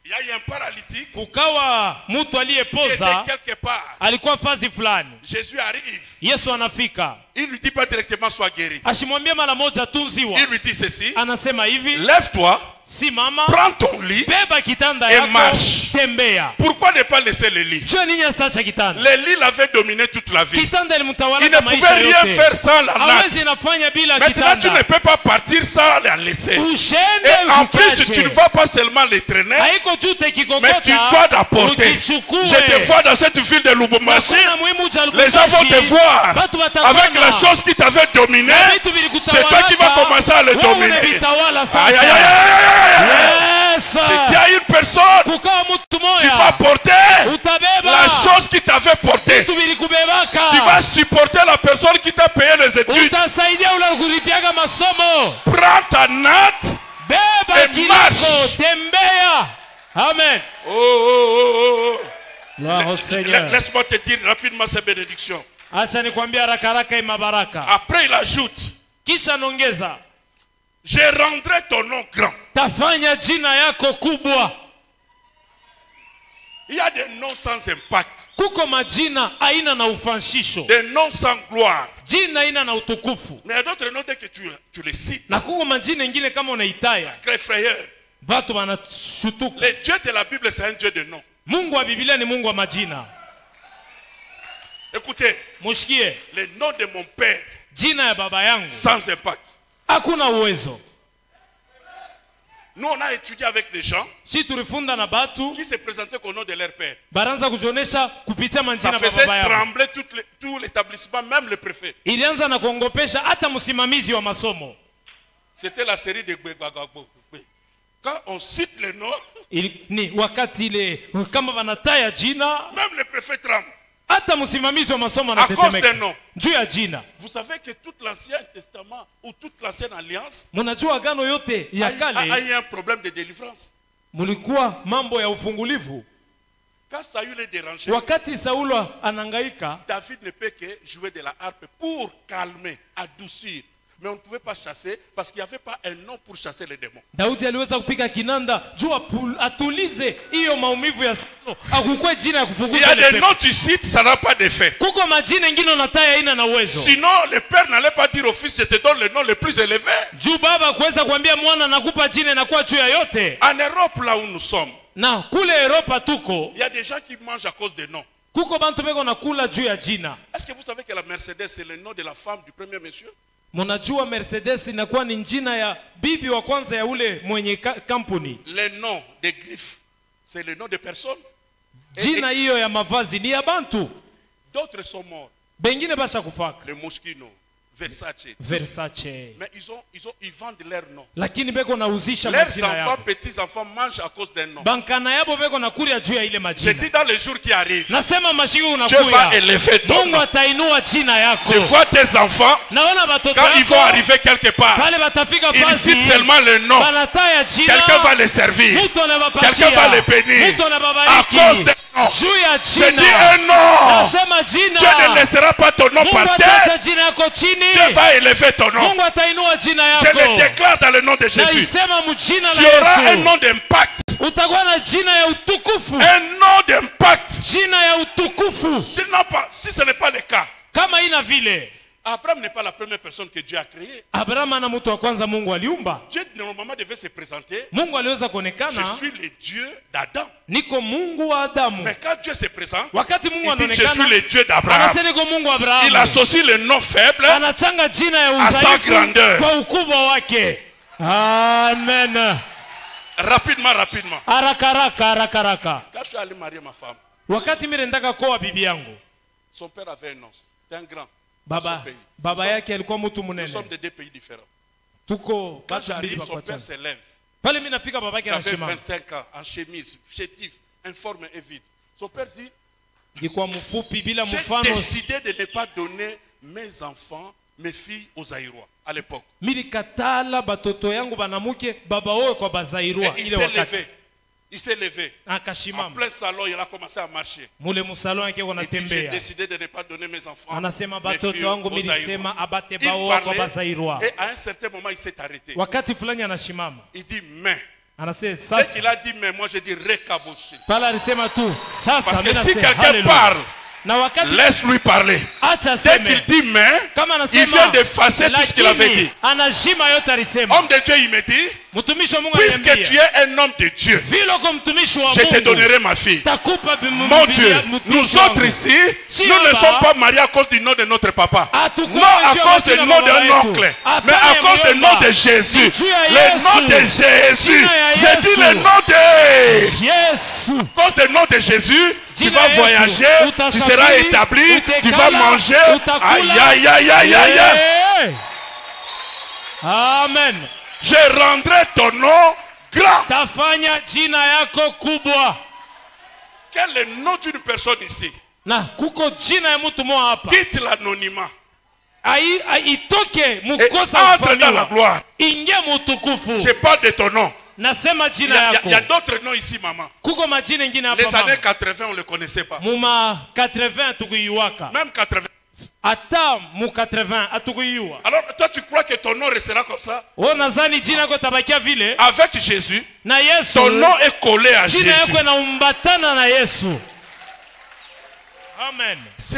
Il y a eu un paralytique. Kukawa mtu aliyepoza quelque part. Alikuwa fazi fulani. Jésus arrive. Yesu anafika. Il lui dit pas directement sois guéri. Ashimwambia mara moja tunziwa. Il lui dit ceci. Anasema hivi. Lève-toi. Simama. Prends ton lit. Beba kitanda et yako. Marche. Tembea. Pourquoi ne pas laisser le lit? Jua nini asitacha kitanda? Le lit l'avait dominé toute la vie. Kitanda ilimtawala il ne pouvait rien faire sans la natte. Maintenant tu ne peux pas partir sans la laisser. Et en plus tu ne vas pas seulement les traîner, mais tu dois l'apporter. Je te vois dans cette ville de Lubumbashi. Les gens vont te voir avec la chose qui t'avait dominé. C'est toi qui vas commencer à le dominer. Aïe aïe aïe. Yes. Il y a une personne. Tu vas porter la chose qui t'avait porté. Tu vas supporter la personne qui t'a payé les études. Prends ta natte et marche. Amen. Oh. Laisse-moi te dire rapidement ces bénédictions. Après il ajoute. Je rendrai ton nom grand. Tafanya jina yako kubwa. Il y a des noms sans impact. Kuko majina aina na ufanshisho. Des noms sans gloire. Jina aina na utukufu. Mais il y a d'autres noms dès que tu les cites. Na kuko majina ingine kama unaitaya. Sacré frayeur. Batu wanashutuka. Le Dieu de la Bible c'est un Dieu de noms. Mungu wa Biblia ni Mungu wa majina. Écoutez. Mushikie. Le nom de mon père. Jina ya baba yangu. Sans impact. Hakuna uwezo. Nous on a étudié avec des gens si tulifunda na batu qui se présentaient au nom de leur père. Baranza kujonesha kupitia manjina baba yao. Ça faisait trembler tout l'établissement, même le préfet. Ilianza na kuongopesha hata msimamizi wa masomo. C'était la série de Gbegagagbo. Quand on cite les noms, ni wakati ile kama wanataya jina, même le préfet tremble. Hata msimamizi wa masomo anatetemeka. Juu ya jina. Vous savez que tout l'Ancien Testament ou toute l'Ancienne Alliance, mnajua agano yote ya kale, a eu un problème de délivrance. Mulikuwa mambo ya ufungulivu. Quand Saül est dérangé, wakati Saulo anangaika, David ne peut que jouer de la harpe pour calmer, adoucir. Mais on ne pouvait pas chasser parce qu'il n'y avait pas un nom pour chasser les démons. Daudi aliweza kupika kinanda juu atulize hiyo maumivu ya Saulo. Akukwe jina ya kufukuza. Il y a des noms tu cites, ça n'a pas d'effet. Kuko majina ingine unataya ina na uwezo. Sinon le père n'allait pas dire au fils je te donne le nom le plus élevé. Juu baba kuweza kuambia mwana nakupa jina na kuwa juu ya yote. En Europe là où nous sommes, na kule Europa tuko, il y a des gens qui mangent à cause des noms. Kuko bantu beko nakula juu ya jina. Est-ce que vous savez que la Mercedes c'est le nom de la femme du premier monsieur? Mnajua Mercedes inakuwa ni jina ya bibi wa kwanza ya ule mwenye kampuni. Le nom des griffes, c'est le nom de personnes. Jina hiyo ya mavazi ni ya bantu. D'autres sont morts. bengine basha kufaka Le Moschino, Versace. Versace, Mais ils vendent leur nom. lakini beko nauzisha Leurs majina enfants, yao. petits-enfants mangent à cause d'un nom. Bankana yabo beko nakuria juu ya ile J'ai majina. dit dans les jours qui arrivent, Nasema mashiku Dieu va unakuya, élever ton Mungu nom. atainua jina yako. Je vois tes enfants, Naona batoto quand ils vont yako arriver quelque part, pale batafika ils fasi, citent seulement le nom. banataya jina, Quelqu'un va les servir. mtu anabapatia, Quelqu'un va les bénir. mtu À anababariki cause d'un nom. juu ya Je dis jina. un nom. Nasema jina. Dieu ne laissera pas ton nom Mungu par terre. ataacha jina yako chini. Dieu va élever ton nom. Mungu atainua jina Je yako. le déclare dans le nom de Jésus. Naisema mjina Tu la auras un Yesu. nom d'impact. Utakuwa na jina ya utukufu. Un nom d'impact. Jina ya utukufu. Si ce n'est pas le cas, Kama ina vile, Abraham n'est pas la première personne que Dieu a créée. Abraham ana mtu wa kwanza Mungu aliumba. Dieu normalement devait se présenter. Mungu aliweza Je kuonekana, suis le Dieu d'Adam. niko Mungu wa Adamu. Mais quand Dieu se présente, Wakati Mungu il dit je suis anaonekana, le Dieu d'Abraham. anasema niko Mungu wa Abrahamu. Il associe le nom faible Anachanga jina ya à sa udhaifu grandeur. kwa ukubwa wake. Amen. Rapidement. Haraka haraka. Quand je suis allé marier ma femme, Wakati mimi nataka kuoa bibi yangu, son père avait un os. C'était un grand. Baba yake alikuwa mtu Nous munene. sommes de deux pays différents. Tuko Quand watu mbili j'arrive, son père bakwachana. se lève. Pale mimi nafika baba yake J'avais anashimama. 25 ans, en chemise, chétif, informe et vide. Son père dit, Ilikuwa mfupi bila j'ai mfano. décidé de ne pas donner mes enfants, mes filles aux Aïrois à l'époque. Milikatala batoto yangu banamuke baba owe kwa bazairua Et il ile s'est wakati. levé. Il s'est levé. En Akashimama. plein salon, il a commencé à marcher. Mule musalon yake Il dit, j'ai wanatembea. décidé de ne pas donner mes enfants, Anasema mes filles batoto wangu aux Aïrois. milisema abate Il bao kwa parlait bazairua. et à un certain moment, il s'est arrêté. Wakati fulani anashimama. Il dit, mais. Anasema Dès sasa. qu'il a dit, mais moi je dis récaboché. Pale alisema tu sasa Parce que mimi si nasema quelqu'un hallelujah. parle, Na wakati laisse-lui parler. acha Dès seme. qu'il dit mais, Kama il anasema vient d'effacer tout ce qu'il avait dit. Anashima yote alisema. Homme de Dieu, il me dit, Mtumishi wa Mungu puisque ananiambia, tu es un homme de Dieu, vile uko mtumishi wa je te Mungu, donnerai ma fille. takupa Mon Dieu, nous autres ici, nous ne sommes pas mariés à cause du nom de notre papa. Non à cause du nom d'un oncle, mais à cause du nom de Jésus. Le nom de Jésus. J'ai dit le nom de Jésus. À cause du nom de Jésus, tu vas voyager, tu seras établi, tu vas manger. Aïe, aïe, aïe, aïe, aïe. Amen. Je rendrai ton nom grand. Tafanya jina yako kubwa. Quel est le nom d'une personne ici? Na kuko jina ya mtu mmoja hapa. Quitte l'anonymat. Itoke Et mukosa entre dans la gloire. Ingie mutukufu. Je parle de ton nom. Nasema Il jina y yako. a d'autres noms ici, maman. Kuko majina ingine hapa Les mama. années 80, on ne le connaissait pas. Muma 80 tukuiwaka. Même 80. Ata mu 80 atukuiwa. Alors, toi, tu crois que ton nom restera comme ça? Wewe nadhani jina yako tabakia vile? Avec Jésus, Na Yesu. ton nom est collé à Jésus. Jina yako inaumbatana na Yesu. Amen. Il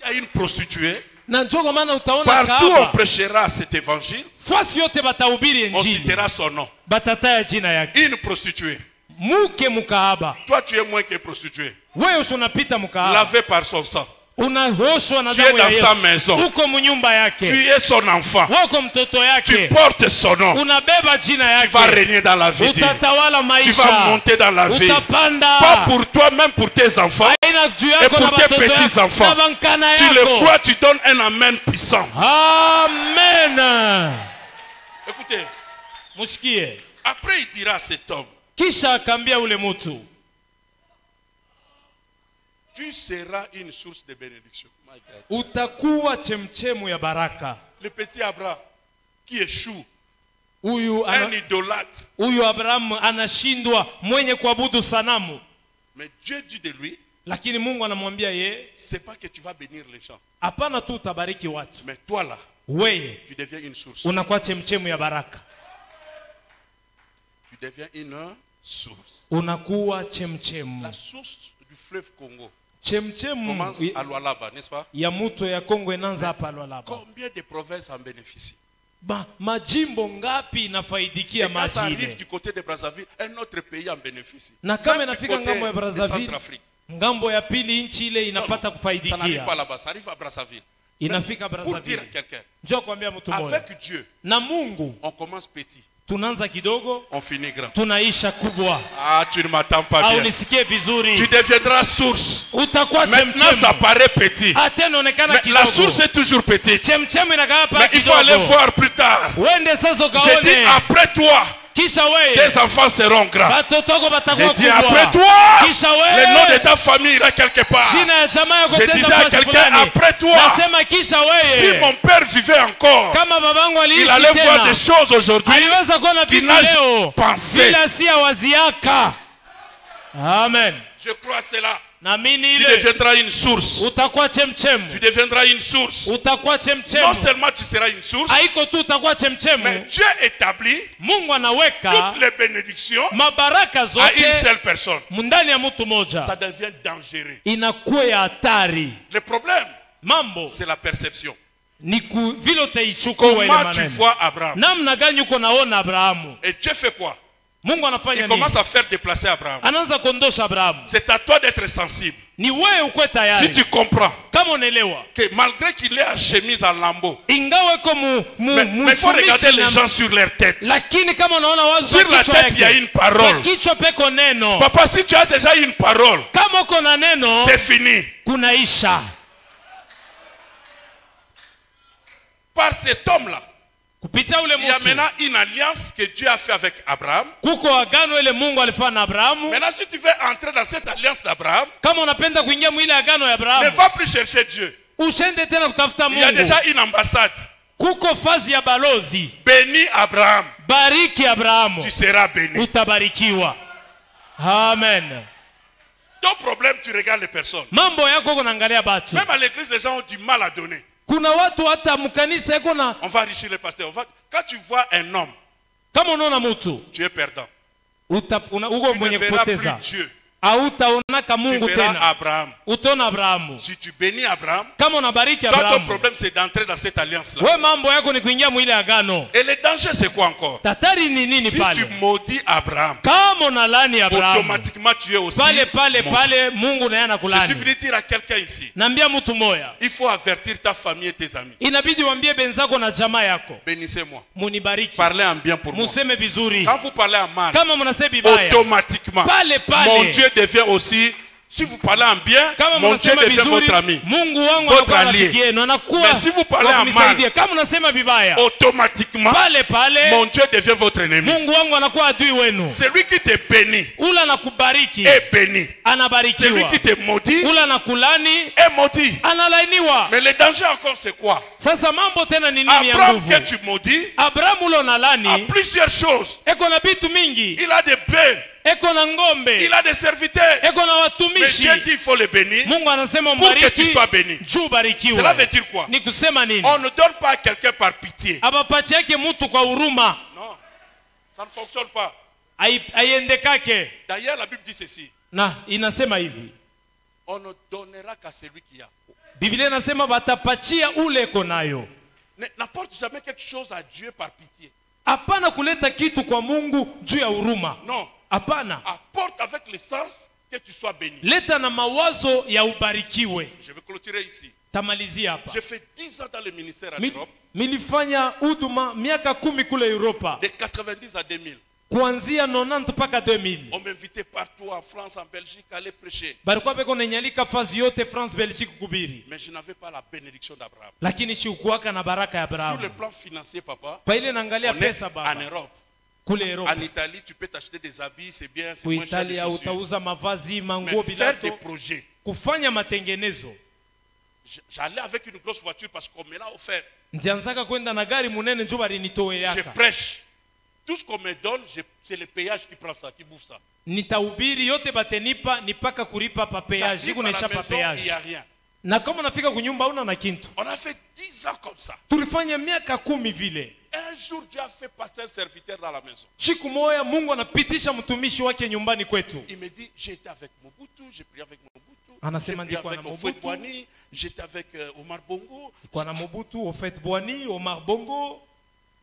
y a une prostituée. Na njoo kwa maana utaona Partout on kahaba. prêchera cet évangile. Fasi yote batahubiri On injili. citera son nom. Batataja jina yake. Une prostituée. Muke mukahaba. Toi, tu es moins que prostituée. Wewe unapita mukahaba. Lavé par son sang. Unaoshwa na Tu es damu ya dans sa Yesu. maison. Uko mnyumba yake. Tu es son enfant. Wako mtoto Tu yake. portes son nom. Unabeba jina Tu yake. vas régner dans la vie. Utatawala Tu maisha. vas monter dans la vie. Utapanda. Pas pour toi, même pour tes enfants. Haina juu Et yako na pour tes watoto yako, petits-enfants. na bankana Tu yako. le crois, tu donnes un amen puissant. Amen. Écoutez, Mushikie. après il dira à cet homme, Kisha akambia ule mtu, tu seras une source de bénédiction. My God. utakuwa chemchemu ya baraka. Le petit Abraham qui échoue, Huyu un idolâtre. huyu Abrahamu anashindwa, mwenye kuabudu sanamu, Mais Dieu dit de lui, lakini Mungu anamwambia ye, c'est pas que tu vas bénir les gens, hapana tu utabariki watu, mais toi là, weye tu deviens une source. unakuwa chemchemu ya baraka. Tu deviens une source. Unakuwa chemchemu. La source du fleuve Congo Chemchemu commence à Lualaba, n'est-ce pas? ya muto ya Kongo inaanza hapa Lualaba. Combien de provinces en bénéficient? Majimbo ngapi inafaidikia Et quand ça maji arrive ile? du côté de Brazzaville, un autre pays en bénéficie. Na kama Même du inafika côté ngambo ya de Brazzaville, Centrafrique. ngambo ya pili nchi ile inapata Ça n'arrive kufaidikia. pas là-bas, ça arrive à Brazzaville. Inafika Pour dire à Brazzaville. quelqu'un, Njoo kuambia mtu mmoja. avec Dieu, Na Mungu on commence petit. tunaanza kidogo, on finit grand. tunaisha kubwa. Ah, tu ne m'attends pas bien. Nisikie vizuri. Tu deviendras source. Utakuwa Maintenant ça paraît petit. Mais la source est toujours petite. Mais il faut aller voir plus tard. J'ai dit après toi, tes enfants seront grands. J'ai dit après toi, le nom de ta famille ira quelque part. Je disais à quelqu'un après toi, si mon père vivait encore, il allait voir des choses aujourd'hui qu'il n'a jamais pensé. Amen. Je crois cela. Tu deviendras une source. Tu deviendras une source. Non seulement tu seras une source, mais Dieu établit toutes les bénédictions à une seule personne. Ça devient dangereux. Le problème, c'est la perception. Comment tu vois Abraham? Et Dieu fait quoi? Il commence à faire déplacer Abraham. C'est à toi d'être sensible. Si tu comprends que malgré qu'il est en chemise en lambeau, mais il faut regarder les gens sur leur tête. Sur la tête, il y a une parole. Papa, si tu as déjà une parole, c'est fini. Par cet homme-là, il y a maintenant une alliance que Dieu a fait avec Abraham. Maintenant, si tu veux entrer dans cette alliance d'Abraham, ne va plus chercher Dieu. Il y a déjà une ambassade. Bénis Abraham. Tu seras béni. Amen. Ton problème, tu regardes les personnes. Même à l'église, les gens ont du mal à donner. On va enrichir les pasteurs. Quand tu vois un homme, tu es perdant. Tu ne verras plus Dieu. Tu verras Abraham. Si tu bénis Abraham, toi, ton problème c'est d'entrer dans cette alliance-là. Et le danger c'est quoi encore? Si tu maudis Abraham, automatiquement tu es aussi maudit. Je suis venu dire à quelqu'un ici, il faut avertir ta famille et tes amis. Bénissez-moi. Parlez en bien pour moi. Quand vous parlez en mal, automatiquement mon Dieu devient aussi, si vous parlez en bien, mon Dieu devient votre ami, votre allié. Mais si vous parlez en mal, automatiquement, mon Dieu devient votre ennemi. Celui qui te bénit est béni. Celui qui te maudit est maudit. Mais le danger encore c'est quoi? Abraham que tu maudis a plusieurs choses. Il a des bœufs. Il a des serviteurs. Mais Dieu dit il faut les bénir pour que tu sois béni. Cela veut dire quoi? On ne donne pas à quelqu'un par pitié. Non, ça ne fonctionne pas. D'ailleurs la Bible dit ceci. On ne donnera qu'à celui qui a. N'apporte jamais quelque chose à Dieu par pitié. Non. Apporte avec le sens que tu sois béni. Je vais clôturer ici. J'ai fait 10 ans dans le ministère en Europe. De 90 à 2000. On m'invitait partout en France, en Belgique, à aller prêcher. Mais je n'avais pas la bénédiction d'Abraham. Sur le plan financier, papa, on est en Europe. En Italie, tu peux t'acheter des habits, c'est bien, c'est moins cher des chaussures. Mais faire des projets. J'allais avec une grosse voiture parce qu'on me l'a offert. Je prêche. Tout ce qu'on me donne, c'est le péage qui prend ça, qui bouffe ça. J'arrive à la maison, il n'y a rien. On a fait 10 ans comme ça. Un jour, Dieu a fait passer un serviteur dans la maison. Il me dit, j'ai été avec Mobutu, j'ai prié avec Mobutu, j'ai prié avec Ofet Boigny, j'étais avec Omar Bongo.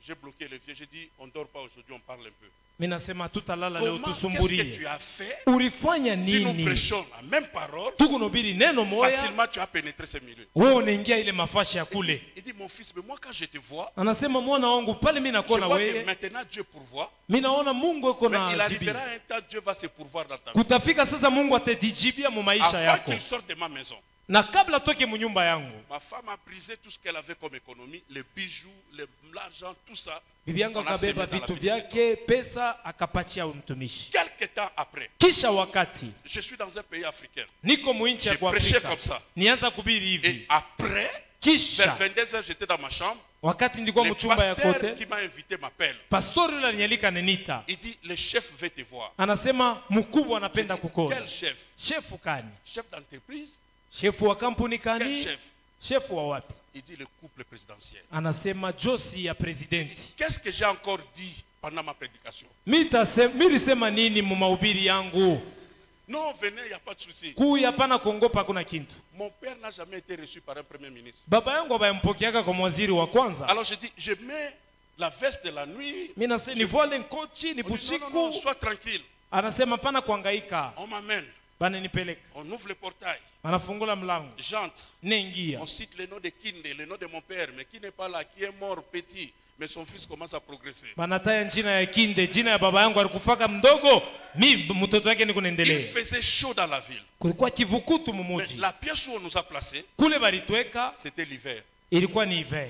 j'ai bloqué les vieux. J'ai dit, on ne dort pas aujourd'hui, on parle un peu. Minasema tutalala leo Comment, qu'est-ce tusumburie. que tu as fait? Ulifanya Si nous nini? prêchons la même parole, Tukunubiri neno moya. facilement tu as pénétré ce milieu. Wewe unaingia ile mafashi ya kule. Il dit, mon fils, mais moi quand je te vois, Anasema mwana wangu pale mimi je nakuona vois que wewe. maintenant Dieu pourvoit. Mimi naona Mungu yuko Mais na il jibu. arrivera un temps, Dieu va se pourvoir dans ta vie. Kutafika sasa Mungu atajibia mu maisha Avant yako. qu'il sorte de ma maison, Na kabla toke mu nyumba yangu. ma femme a brisé tout ce qu'elle avait comme économie, les bijoux, l'argent, tout ça. Bibi yangu On a semé akabeba dans la vitu vie de cet vyake, pesa akapatia mtumishi. Quelque temps après, Kisha wakati je suis dans un pays africain. niko muinchi ya J'ai prêché Afrika. comme ça. Nianza kubiri hivi. Et après, Kisha vers 22h, j'étais dans ma chambre. wakati ndikuwa Le mchumba ya pasteur kote, qui m'a invité m'appelle. pastori yule alinialika nenita. Il dit, le chef veut te voir. Anasema mkubwa anapenda kukuona. Quel chef? Shefu kani? Chef d'entreprise? Shefu wa kampuni Quel kani? chef? Shefu wa wapi? Il dit le couple présidentiel. Anasema josi ya presidenti. Qu'est-ce que j'ai encore dit pendant ma prédication? Milisema nini mu mahubiri yangu? Non, venez, il n'y a pas de souci. Kuya hapana kuongopa hakuna kintu. Mon père n'a jamais été reçu par un premier ministre. Baba yangu abayampokeaka kwa waziri wa kwanza. Alors je dis, je mets la veste de la nuit. Mimi nasema nivoale nkochi On dit, non, nibusiku. non, sois tranquille. Anasema pana kuhangaika. On m'amène. Bana nipeleka. On ouvre le portail. Anafungula mlango. J'entre. Nengia. On cite le nom de Kinde, le nom de mon père, mais qui n'est pas là, qui est mort petit. Mais son fils commence à progresser. Banataya jina ya Kinde, jina ya baba yangu alikufaka mdogo, mi mtoto wake niko Il naendelea. faisait chaud dans la ville. Kulikuwa kivukutu Mais mumuji. la pièce où on nous a placés, Kule balitweka c'était l'hiver. ilikuwa ni hiver.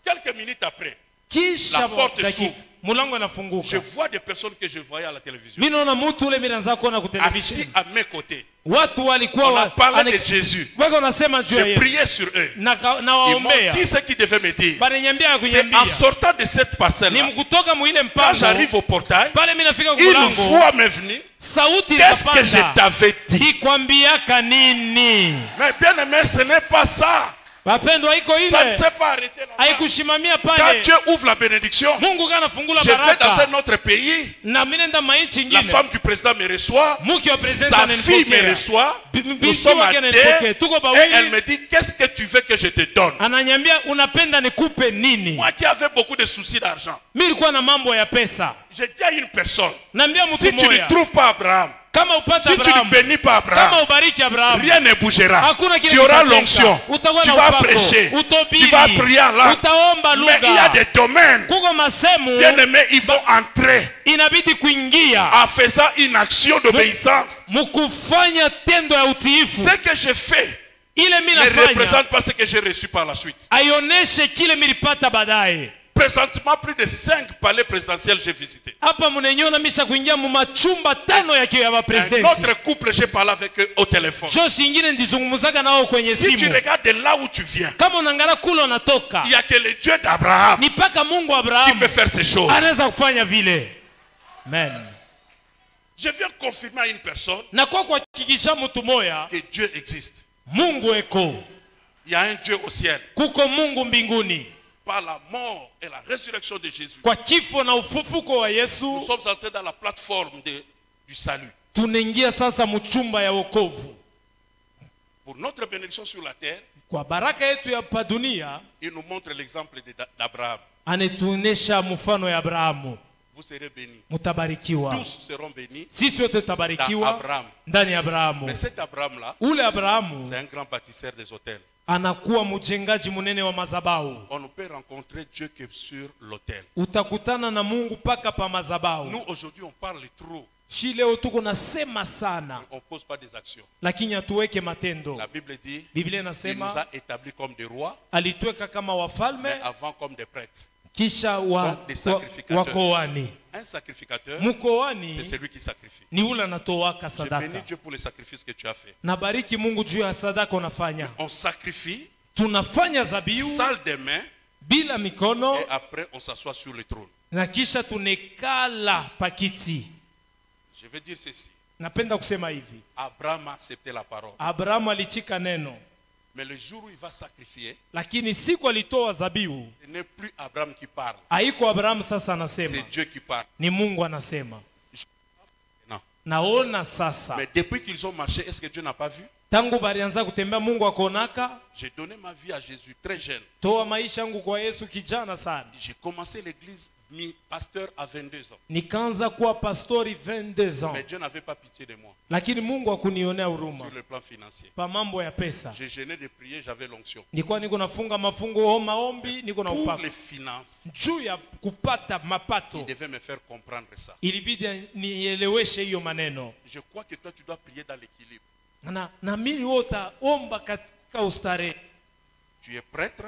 Quelques minutes après, Kisha la porte dakika, s'ouvre. mulango Je inafunguka. vois des personnes que je voyais à la télévision. Mimi naona mtu ule mimi naanza kuona ku Assis television. à mes côtés. Watu walikuwa On a parlé de Jésus. Wako wanasema juu ya Je Yesu. priais sur eux. Na Ils waombea. m'ont dit ce qu'ils devaient me dire. Bananiambia C'est kunyambia. en sortant de cette parcelle Ni mkutoka muile quand mpango. j'arrive au portail, Pale mimi nafika une kulango. voix m'est venue. Sauti Qu'est-ce que je ikapanda. t'avais dit? Ikwambiaka nini? Mais bien aimé, ce n'est pas ça. Wapendwa iko Ça ne ile. s'est pas arrêté là-bas. Haikushimamia Quand pale. Dieu ouvre la bénédiction, Mungu kana fungula je vais dans baraka. un autre pays. Na mimi nenda mainchi La nyingine. femme du président me reçoit. Mke wa president Sa fille me ananipokea. reçoit. Nous Binti sommes à wake deux. ananipokea. Tuko Et bawili. elle me dit, qu'est-ce que tu veux que je te donne? Ananyambia unapenda nikupe nini? Moi qui avais beaucoup de soucis d'argent, Mimi nilikuwa na mambo ya pesa. j'ai dit à une personne, Naambia si mtu tu ne moja. trouves pas Abraham, Kama upata si tu ne Abraham. bénis pas Kama Abraham, ubariki Abraham. rien ne bougera. Hakuna kile Tu auras kitatenga. l'onction. Utakuwa Tu na vas upako. prêcher. Utobiri. Tu vas prier là. Utaomba Mais il y a lugha. des domaines, Kuko masemu bien aimés, il faut entrer inabidi kuingia en faisant une action d'obéissance. mukufanya tendo ya utiifu. Ce que je fais Ile mimi ne nafanya représente pas ce que j'ai reçu par la suite. aioneshe kile milipata baadaye. Présentement, plus de 5 palais présidentiels j'ai visité. Hapa mnaniona misha kuingia mu machumba tano ya Un presidenti. autre couple, j'ai parlé avec eux au téléphone. Joshi ingine ndizungumzaga nao kwenye Si tu simu. regardes de là où tu viens, Kama unaangalia kule unatoka, il n'y a que le Dieu d'Abraham ni paka Mungu qui Abrahamu peut faire ces choses. anaweza kufanya vile. Amen. Je viens confirmer à une personne Na kwa kuhakikisha mtu moya que Dieu existe. Mungu eko. Il y a un Dieu au ciel. Kuko Mungu mbinguni. Par la mort et la résurrection de Jésus, Kwa kifo na ufufuko wa nous Yesu sommes entrés dans la plateforme du salut. tunaingia sasa mchumba ya wokovu. Pour notre bénédiction sur la terre, Kwa baraka yetu ya pa dunia il nous montre l'exemple d'Abraham. anetuonesha mfano ya Abrahamu. Vous serez bénis. Mutabarikiwa. Tous seront bénis Sisi wote dans tutabarikiwa Abraham. ndani ya Abrahamu. Mais cet Abraham-là, Ule Abrahamu c'est un grand bâtisseur des hôtels. anakuwa mjengaji munene wa mazabau. On ne peut rencontrer Dieu que sur l'autel. Utakutana na Mungu paka pa mazabau. Nous, aujourd'hui, on parle trop. Shi leo tuko nasema sana On ne pose pas des actions. lakini hatuweke matendo. La Bible dit, Biblia il nous inasema a établis comme des rois, alitweka kama wafalme mais avant comme des prêtres. kisha Donc, des sacrificateurs. wakoani. Un sacrificateur, Mkoani c'est celui qui sacrifie. ni ule anatoaka Je sadaka. bénis Dieu pour les sacrifices que tu as fait. Nabariki Mungu juu ya sadaka unafanya. On sacrifie, Tunafanya zabiu sale des mains, bila mikono et après on s'assoit sur le trône. na kisha tunekala pakiti. Je veux dire ceci. Napenda kusema hivi. Abraham a accepté la parole. Abrahamu alichika neno, Mais le jour où il va sacrifier, lakini siku alitoa zabiu, ce n'est plus Abraham qui parle. haiko Abrahamu sasa anasema, C'est Dieu qui parle. ni Mungu anasema. Non. Naona sasa Mais depuis qu'ils ont marché, est-ce que Dieu n'a pas vu? tangu balianza kutembea Mungu akonaka. J'ai donné ma vie à Jésus très jeune. Toa maisha yangu kwa Yesu kijana sana. J'ai commencé l'église mi-pasteur à 22 ans. Nikaanza kuwa pastori 22 ans. Mais Dieu n'avait pas pitié de moi. Lakini Mungu hakunionea huruma. Sur le plan financier. Pa mambo ya pesa. J'ai jeûné de prier, j'avais l'onction. Nilikuwa niko nafunga mafungo maombi, niko na upako. Pour les finances. Juu ya kupata mapato. Il devait me faire comprendre ça. Ilibidi nieleweshe hiyo maneno. Je crois que toi tu dois prier dans l'équilibre. Na mimi wota omba katika ustare. Tu es prêtre.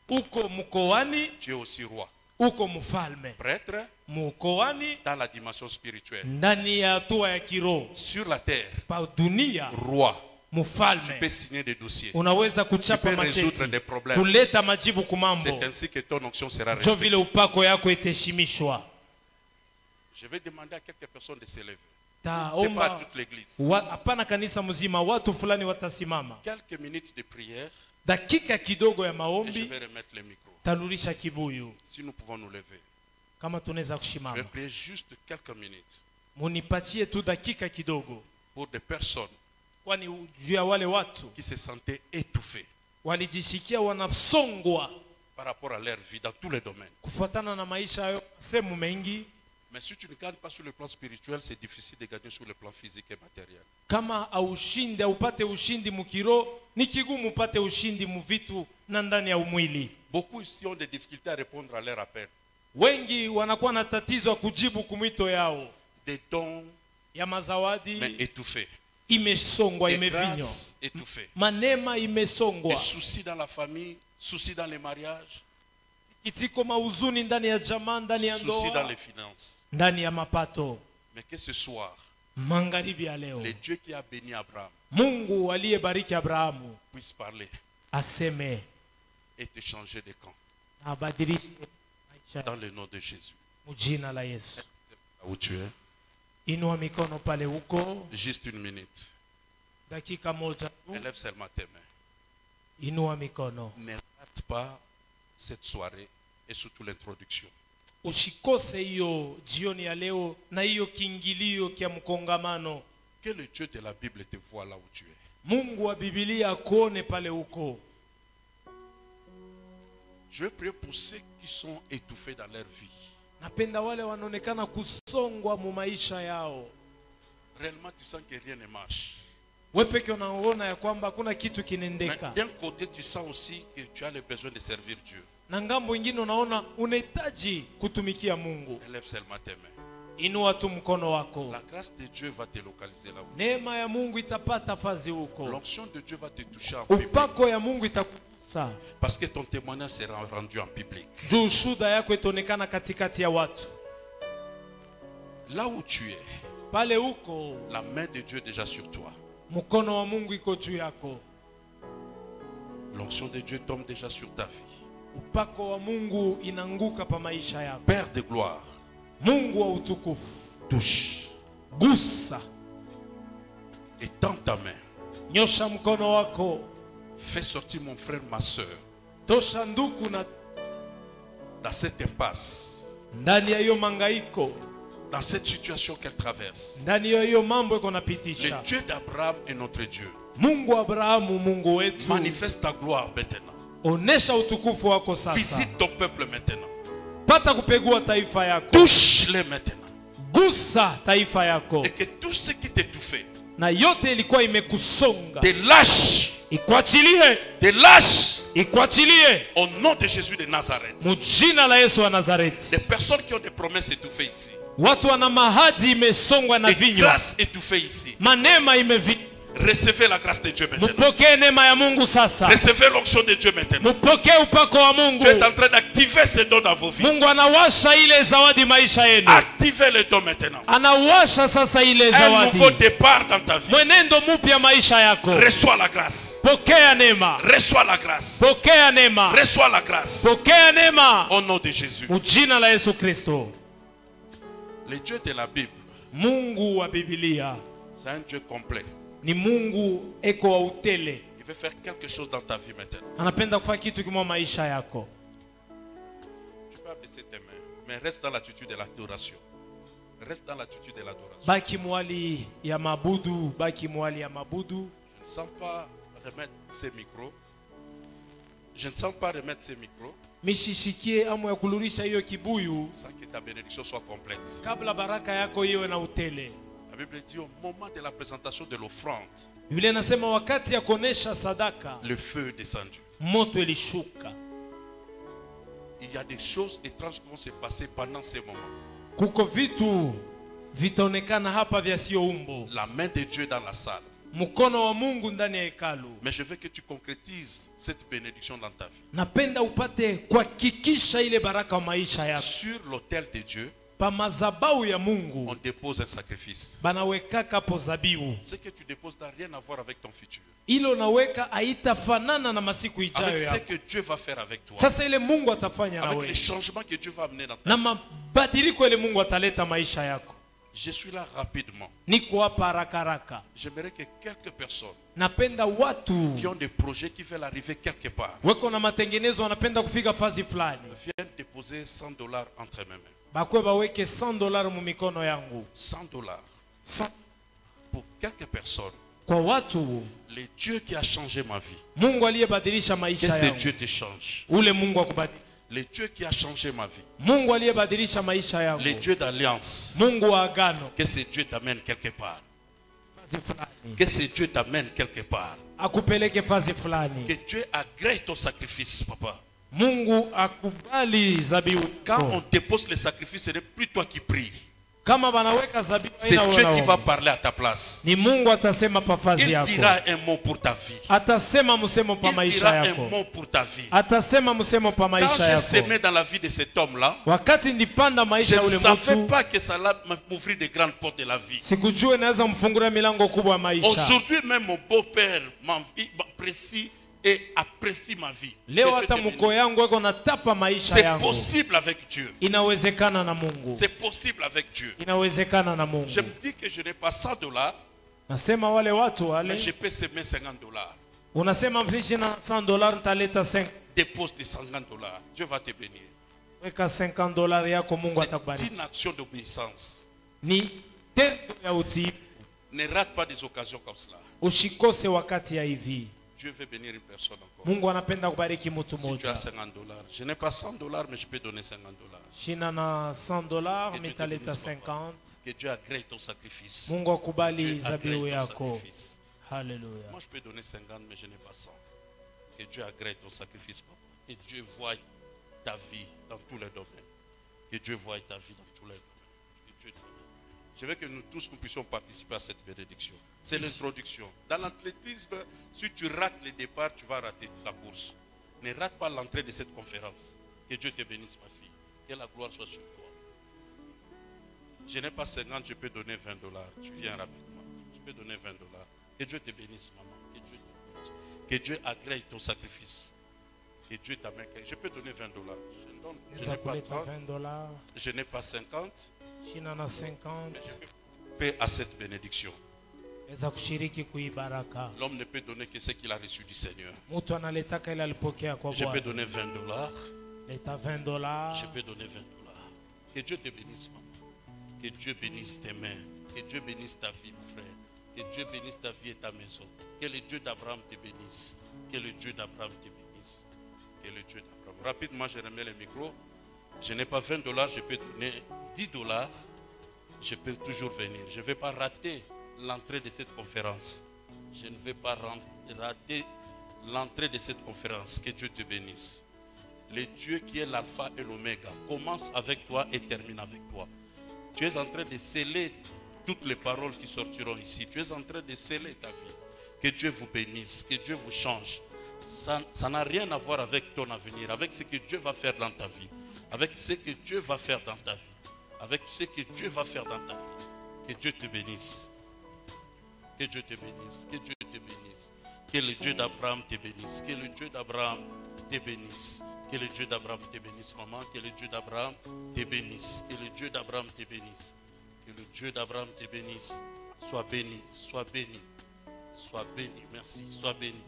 Uko mkoani. Tu es aussi roi. Uko mfalme. Prêtre. Mkoani. Dans la dimension spirituelle. Ndani ya hatua ya kiroho. Sur la terre. Pa dunia. Roi. Mfalme. Tu peux signer des dossiers. Unaweza kuchapa résoudre des problèmes. Kuleta majibu kumambo. C'est ainsi que ton onction sera respectée. Jo vile upako yako iteshimishwa. Je vais demander à quelques personnes de se lever. C'est pas toute l'église. Hapana kanisa mzima, watu fulani watasimama. Quelques minutes de prière. Dakika kidogo ya maombi. Et je vais remettre le micro. Talurisha kibuyu. Si nous pouvons nous lever. Kama tunaweza Je kushimama. vais prier juste quelques minutes. Munipatie tu dakika kidogo. Pour des personnes. Kwani juu ya wale watu qui se sentaient étouffés. Walijishikia wanasongwa. Par rapport à leur vie dans tous les domaines. Kufuatana na maisha yao sehemu mengi. Mais si tu ne gagnes pas sur le plan spirituel, c'est difficile de gagner sur le plan physique et matériel. Kama aushinde upate ushindi mukiro, ni kigumu upate ushindi muvitu na ndani ya umwili. Beaucoup ici ont des difficultés à répondre à leur appel. Wengi wanakuwa na tatizo kujibu kumwito yao. Des dons ya mazawadi mais étouffés. Imesongwa, des imevinywa. grâces étouffées. Manema imesongwa. Des soucis dans la famille, soucis dans les mariages. Kitiko mauzuni ndani ya jamaa, ndani ya ndoa. Soucis dans les finances. Ndani ya mapato. Mais que ce soir, magharibi ya leo, le Dieu qui a béni Abraham, Mungu aliyebariki Abrahamu, puisse parler, aseme et te changer de camp. Abadilishe dans le nom de Jésus. Mujina la Yesu. Où tu es? Inua mikono pale huko. Juste une minute. Dakika moja. Élève seulement tes mains. Inua mikono. Ne rate pas cette soirée et surtout l'introduction. Usikose hiyo jioni ya leo na hiyo kiingilio kia mkongamano. Que le Dieu de la Bible te voie là où tu es. Mungu wa Biblia akuone pale huko. Je prie pour ceux qui sont étouffés dans leur vie. Napenda wale wanaonekana kusongwa mu maisha yao. Réellement tu sens que rien ne marche. Wewe peke unaona ya kwamba kuna kitu kinaendeka. D'un côté tu sens aussi que tu as le besoin de servir Dieu. Na ngambo nyingine unaona unahitaji kutumikia Mungu. Élève seulement tes mains. Inua tu mkono wako. La grâce de Dieu va te localiser là où tu es. Neema ya Mungu itapata fazi huko. L'onction de Dieu va te toucher en public. Upako ya Mungu itakugusa. Parce que ton témoignage sera rendu en public. Juu shuhuda yako itaonekana katikati ya watu. Là où tu es, pale huko, la main de Dieu est déjà sur toi. Mkono wa Mungu iko juu yako. L'onction de Dieu tombe déjà sur ta vie. Upako wa Mungu inanguka pa maisha yako. Père de gloire, Mungu wa utukufu, touche, gusa, et tends ta main. Nyosha mkono wako. Fais sortir mon frère, ma soeur, tosha ndugu na dans cette impasse, ndani ya hiyo mangaiko, dans cette situation qu'elle traverse. ndani ya hiyo mambo iko napitisha. Le Dieu d'Abraham est notre Dieu. Mungu wa Abrahamu, Mungu wetu. Manifeste ta gloire maintenant. Onesha utukufu wako sasa. Visite ton peuple maintenant. Pata kupegua taifa yako. Touche-les maintenant. Gusa taifa yako. Et que tout ce qui t'étouffait, na yote ilikuwa imekusonga, te lâche, ikuachilie, te lâche, ikuachilie au nom de Jésus de Nazareth. Mujina la Yesu wa Nazareti. Des personnes qui ont des promesses étouffées ici. Watu wana mahadi imesongwa na vinywa. Des grâces étouffées ici. Manema imevinywa. Recevez la grâce de Dieu maintenant. Mupokee neema ya Mungu sasa. Recevez l'onction de Dieu maintenant. Mupokee upako wa Mungu. Dieu est en train d'activer ces dons dans vos vies. Mungu anawasha ile zawadi maisha yenu. Activez les dons maintenant. Anawasha sasa ile zawadi. Un nouveau départ dans ta vie. Mwenendo mpya maisha yako. Reçois la grâce. Pokea neema. Reçois la grâce. Pokea neema. Reçois la grâce. Pokea neema. Au nom de Jésus. Mjina la Yesu Kristo. Le Dieu de la Bible. Mungu wa Biblia. C'est un Dieu complet. Ni Mungu eko wa utele. Il veut faire quelque chose dans ta vie maintenant. Anapenda kufanya kitu kimo maisha yako. Tu peux abaisser tes mains, mais reste dans l'attitude de l'adoration. Reste dans l'attitude de l'adoration. Baki mwali ya mabudu, baki mwali ya mabudu. Je ne sens pas remettre ces micros. Je ne sens pas remettre ces micros mishishikie amu ya kulurisha hiyo kibuyu sans que ta bénédiction soit complète. kabla baraka yako iwe na utele. La Bible dit au moment de la présentation de l'offrande, Biblia inasema wakati ya kuonesha sadaka le feu est descendu. moto ilishuka. Il y a des choses étranges qui vont se passer pendant ces moments. Kuko vitu vitaonekana hapa vya sio umbo. La main de Dieu dans la salle. Mkono wa Mungu ndani ya hekalu. Mais je veux que tu concrétises cette bénédiction dans ta vie. Napenda upate kuhakikisha ile baraka wa maisha yako. Sur l'autel de Dieu, pa madhabahu ya Mungu on dépose un sacrifice. Banaweka kapo zabihu. Ce que tu déposes n'a rien à voir avec ton futur. Ilo naweka haitafanana na masiku ijayo avec yako. ce que Dieu va faire avec toi. Sasa ile Mungu atafanya na avec wewe. les changements que Dieu va amener dans ta Na vie. mabadiliko ile Mungu ataleta maisha yako. Je suis là rapidement. Niko hapa haraka haraka. J'aimerais que quelques personnes Napenda watu qui ont des projets qui veulent arriver quelque part weko na matengenezo wanapenda kufika fazi fulani. viennent déposer $100 entre mes mains. Bakwe baweke $100 mu mikono yangu. $100. Pour quelques personnes. Kwa watu Le Dieu qui a changé ma vie. Mungu aliyebadilisha maisha Que ce yangu. Dieu te change. Ule Mungu akubadilisha. Le Dieu qui a changé ma vie. Mungu aliyebadilisha maisha yangu. Le Dieu d'alliance. Mungu wa agano. Que ce Dieu t'amène quelque part. Fazi fulani. Que ce Dieu t'amène quelque part. Akupeleke fazi fulani. Que Dieu agrée ton sacrifice, papa. Mungu akubali zabihu. Quand on dépose le sacrifice, ce n'est plus toi qui pries. Kama banaweka zabihu, c'est Dieu qui va parler à ta place. Ni Mungu atasema pa fazi Il yako. dira un mot pour ta vie. Atasema musemo pa Il maisha dira yako. un mot pour ta vie. Atasema musemo pa Quand maisha j'ai yako. semé dans la vie de cet homme-là, Wakati nilipanda je maisha ne ule savais mtu, pas que ça allait m'ouvrir de grandes portes de la vie. sikujua naweza mfungulia milango kubwa ya maisha. Aujourd'hui même mon beau-père m'apprécie et apprécie ma vie. Leo Que Dieu hata te mko bénisse. yangu weko natapa maisha C'est yangu. possible avec Dieu. Inawezekana na Mungu. C'est possible avec Dieu. Inawezekana na Mungu. Je me dis que je n'ai pas $100, Nasema wale watu mais wale, je peux semer $50. unasema mfishi na $100 nitaleta 5. Dépose des $50. Dieu va te bénir. Weka $50 yako, Mungu C'est atakubariki. une action d'obéissance. Ni tendo ya utiifu. Ne rate pas des occasions comme cela. Usikose wakati ya hivi. Dieu veut bénir une personne encore. Mungu anapenda kubariki mtu Si tu mmoja. as $50, je n'ai pas $100, mais je peux donner $50. Shina na $100 Que Dieu te nitaleta bénisse, 50. papa. Que Dieu agrée ton sacrifice. Mungu akubali Dieu zabihu agrée ton yako. sacrifice. Haleluya. Moi, je peux donner 50, mais je n'ai pas 100. Que Dieu agrée ton sacrifice, papa. Que Dieu voie ta vie dans tous les domaines. Que Dieu voie ta vie dans tous les domaines. Que Dieu te bénisse. Je veux que nous tous nous puissions participer à cette bénédiction. C'est l'introduction. Dans l'athlétisme, si tu rates le départ, tu vas rater la course. Ne rate pas l'entrée de cette conférence. Que Dieu te bénisse, ma fille. Que la gloire soit sur toi. Je n'ai pas 50, je peux donner $20. Tu viens rapidement. Je peux donner $20. Que Dieu te bénisse, maman. Que Dieu te bénisse. Que Dieu agrée ton sacrifice. Que Dieu t'amène. Je peux donner $20. Je n'ai pas 30. $20. Je n'ai pas 50. Shina na 50. Mais je peux à cette bénédiction. Eza kushiriki kuibaraka. L'homme ne peut donner que ce qu'il a reçu du Seigneur. Mtu analetaka ile alipokea kwa Je peux Bwana. donner $20. Leta $20. Je peux donner $20. Que Dieu te bénisse, maman. Que Dieu bénisse tes mains. Que Dieu bénisse ta vie, mon frère. Que Dieu bénisse ta vie et ta maison. Que le Dieu d'Abraham te bénisse. Que le Dieu d'Abraham te bénisse. Que le Dieu d'Abraham. Rapidement, je remets le micro. Je n'ai pas $20, je peux donner $10. Je peux toujours venir. Je ne vais pas rater l'entrée de cette conférence. Je ne vais pas rater l'entrée de cette conférence. Que Dieu te bénisse. Le Dieu qui est l'alpha et l'oméga commence avec toi et termine avec toi. Tu es en train de sceller toutes les paroles qui sortiront ici. Tu es en train de sceller ta vie. Que Dieu vous bénisse, que Dieu vous change. Ça n'a rien à voir avec ton avenir, avec ce que Dieu va faire dans ta vie, avec ce que Dieu va faire dans ta vie, avec ce que Dieu va faire dans ta vie. Que Dieu te bénisse. Que Dieu te bénisse. Que Dieu te bénisse. Que le Dieu d'Abraham te bénisse. Que le Dieu d'Abraham te bénisse. Que le Dieu d'Abraham te bénisse, maman. Que le Dieu d'Abraham te bénisse. Que le Dieu d'Abraham te bénisse. Que le Dieu d'Abraham te bénisse. Sois béni, sois béni. Sois béni, merci, sois béni.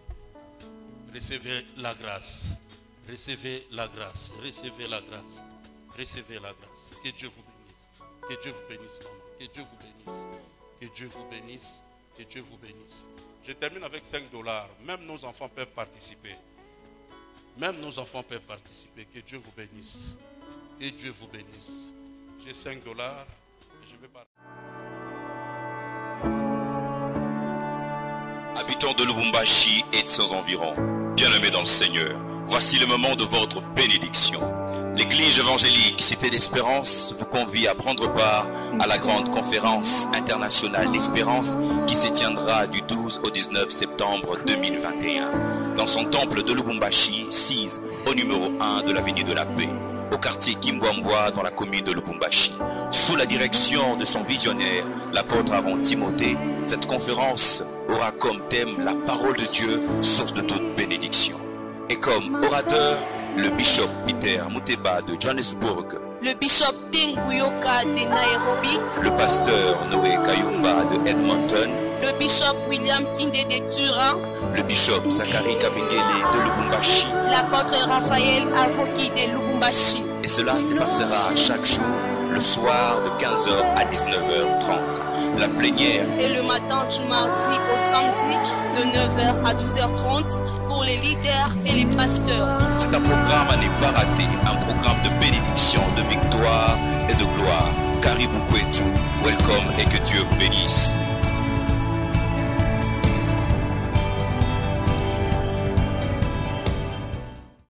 Recevez la grâce. Recevez la grâce. Recevez la grâce. Recevez la grâce. Que Dieu vous bénisse. Que Dieu vous bénisse, maman. Que Dieu vous bénisse. Que Dieu vous bénisse. Que Dieu vous bénisse. Je termine avec $5. Même nos enfants peuvent participer. Même nos enfants peuvent participer. Que Dieu vous bénisse. Que Dieu vous bénisse. J'ai $5 et je vais parler. Habitants de Lubumbashi et de ses environs, bien-aimés dans le Seigneur, voici le moment de votre bénédiction. L'Église évangélique Cité d'Espérance vous convie à prendre part à la grande conférence internationale d'espérance qui se tiendra du 12 au 19 septembre 2021 dans son temple de Lubumbashi, 6 au numéro 1 de l'avenue de la Paix, au quartier Kimbwambwa dans la commune de Lubumbashi. Sous la direction de son visionnaire, l'apôtre Aaron Timothée, cette conférence aura comme thème la parole de Dieu, source de toute bénédiction. Et comme orateur, le bishop Peter Muteba de Johannesburg, le bishop Tenguyoka de Nairobi, le pasteur Noé Kayumba de Edmonton, le bishop William Kinde de Turin, le bishop Zachary Kabengele de Lubumbashi, l'apôtre Raphaël Avoki de Lubumbashi. Et cela se passera chaque jour, le soir de 15h à 19h30. La plénière et le matin du mardi au samedi de 9h à 12h30 pour les leaders et les pasteurs. C'est un programme à ne pas rater, un programme de bénédiction, de victoire et de gloire. Caribou Kwetu, welcome et que Dieu vous bénisse.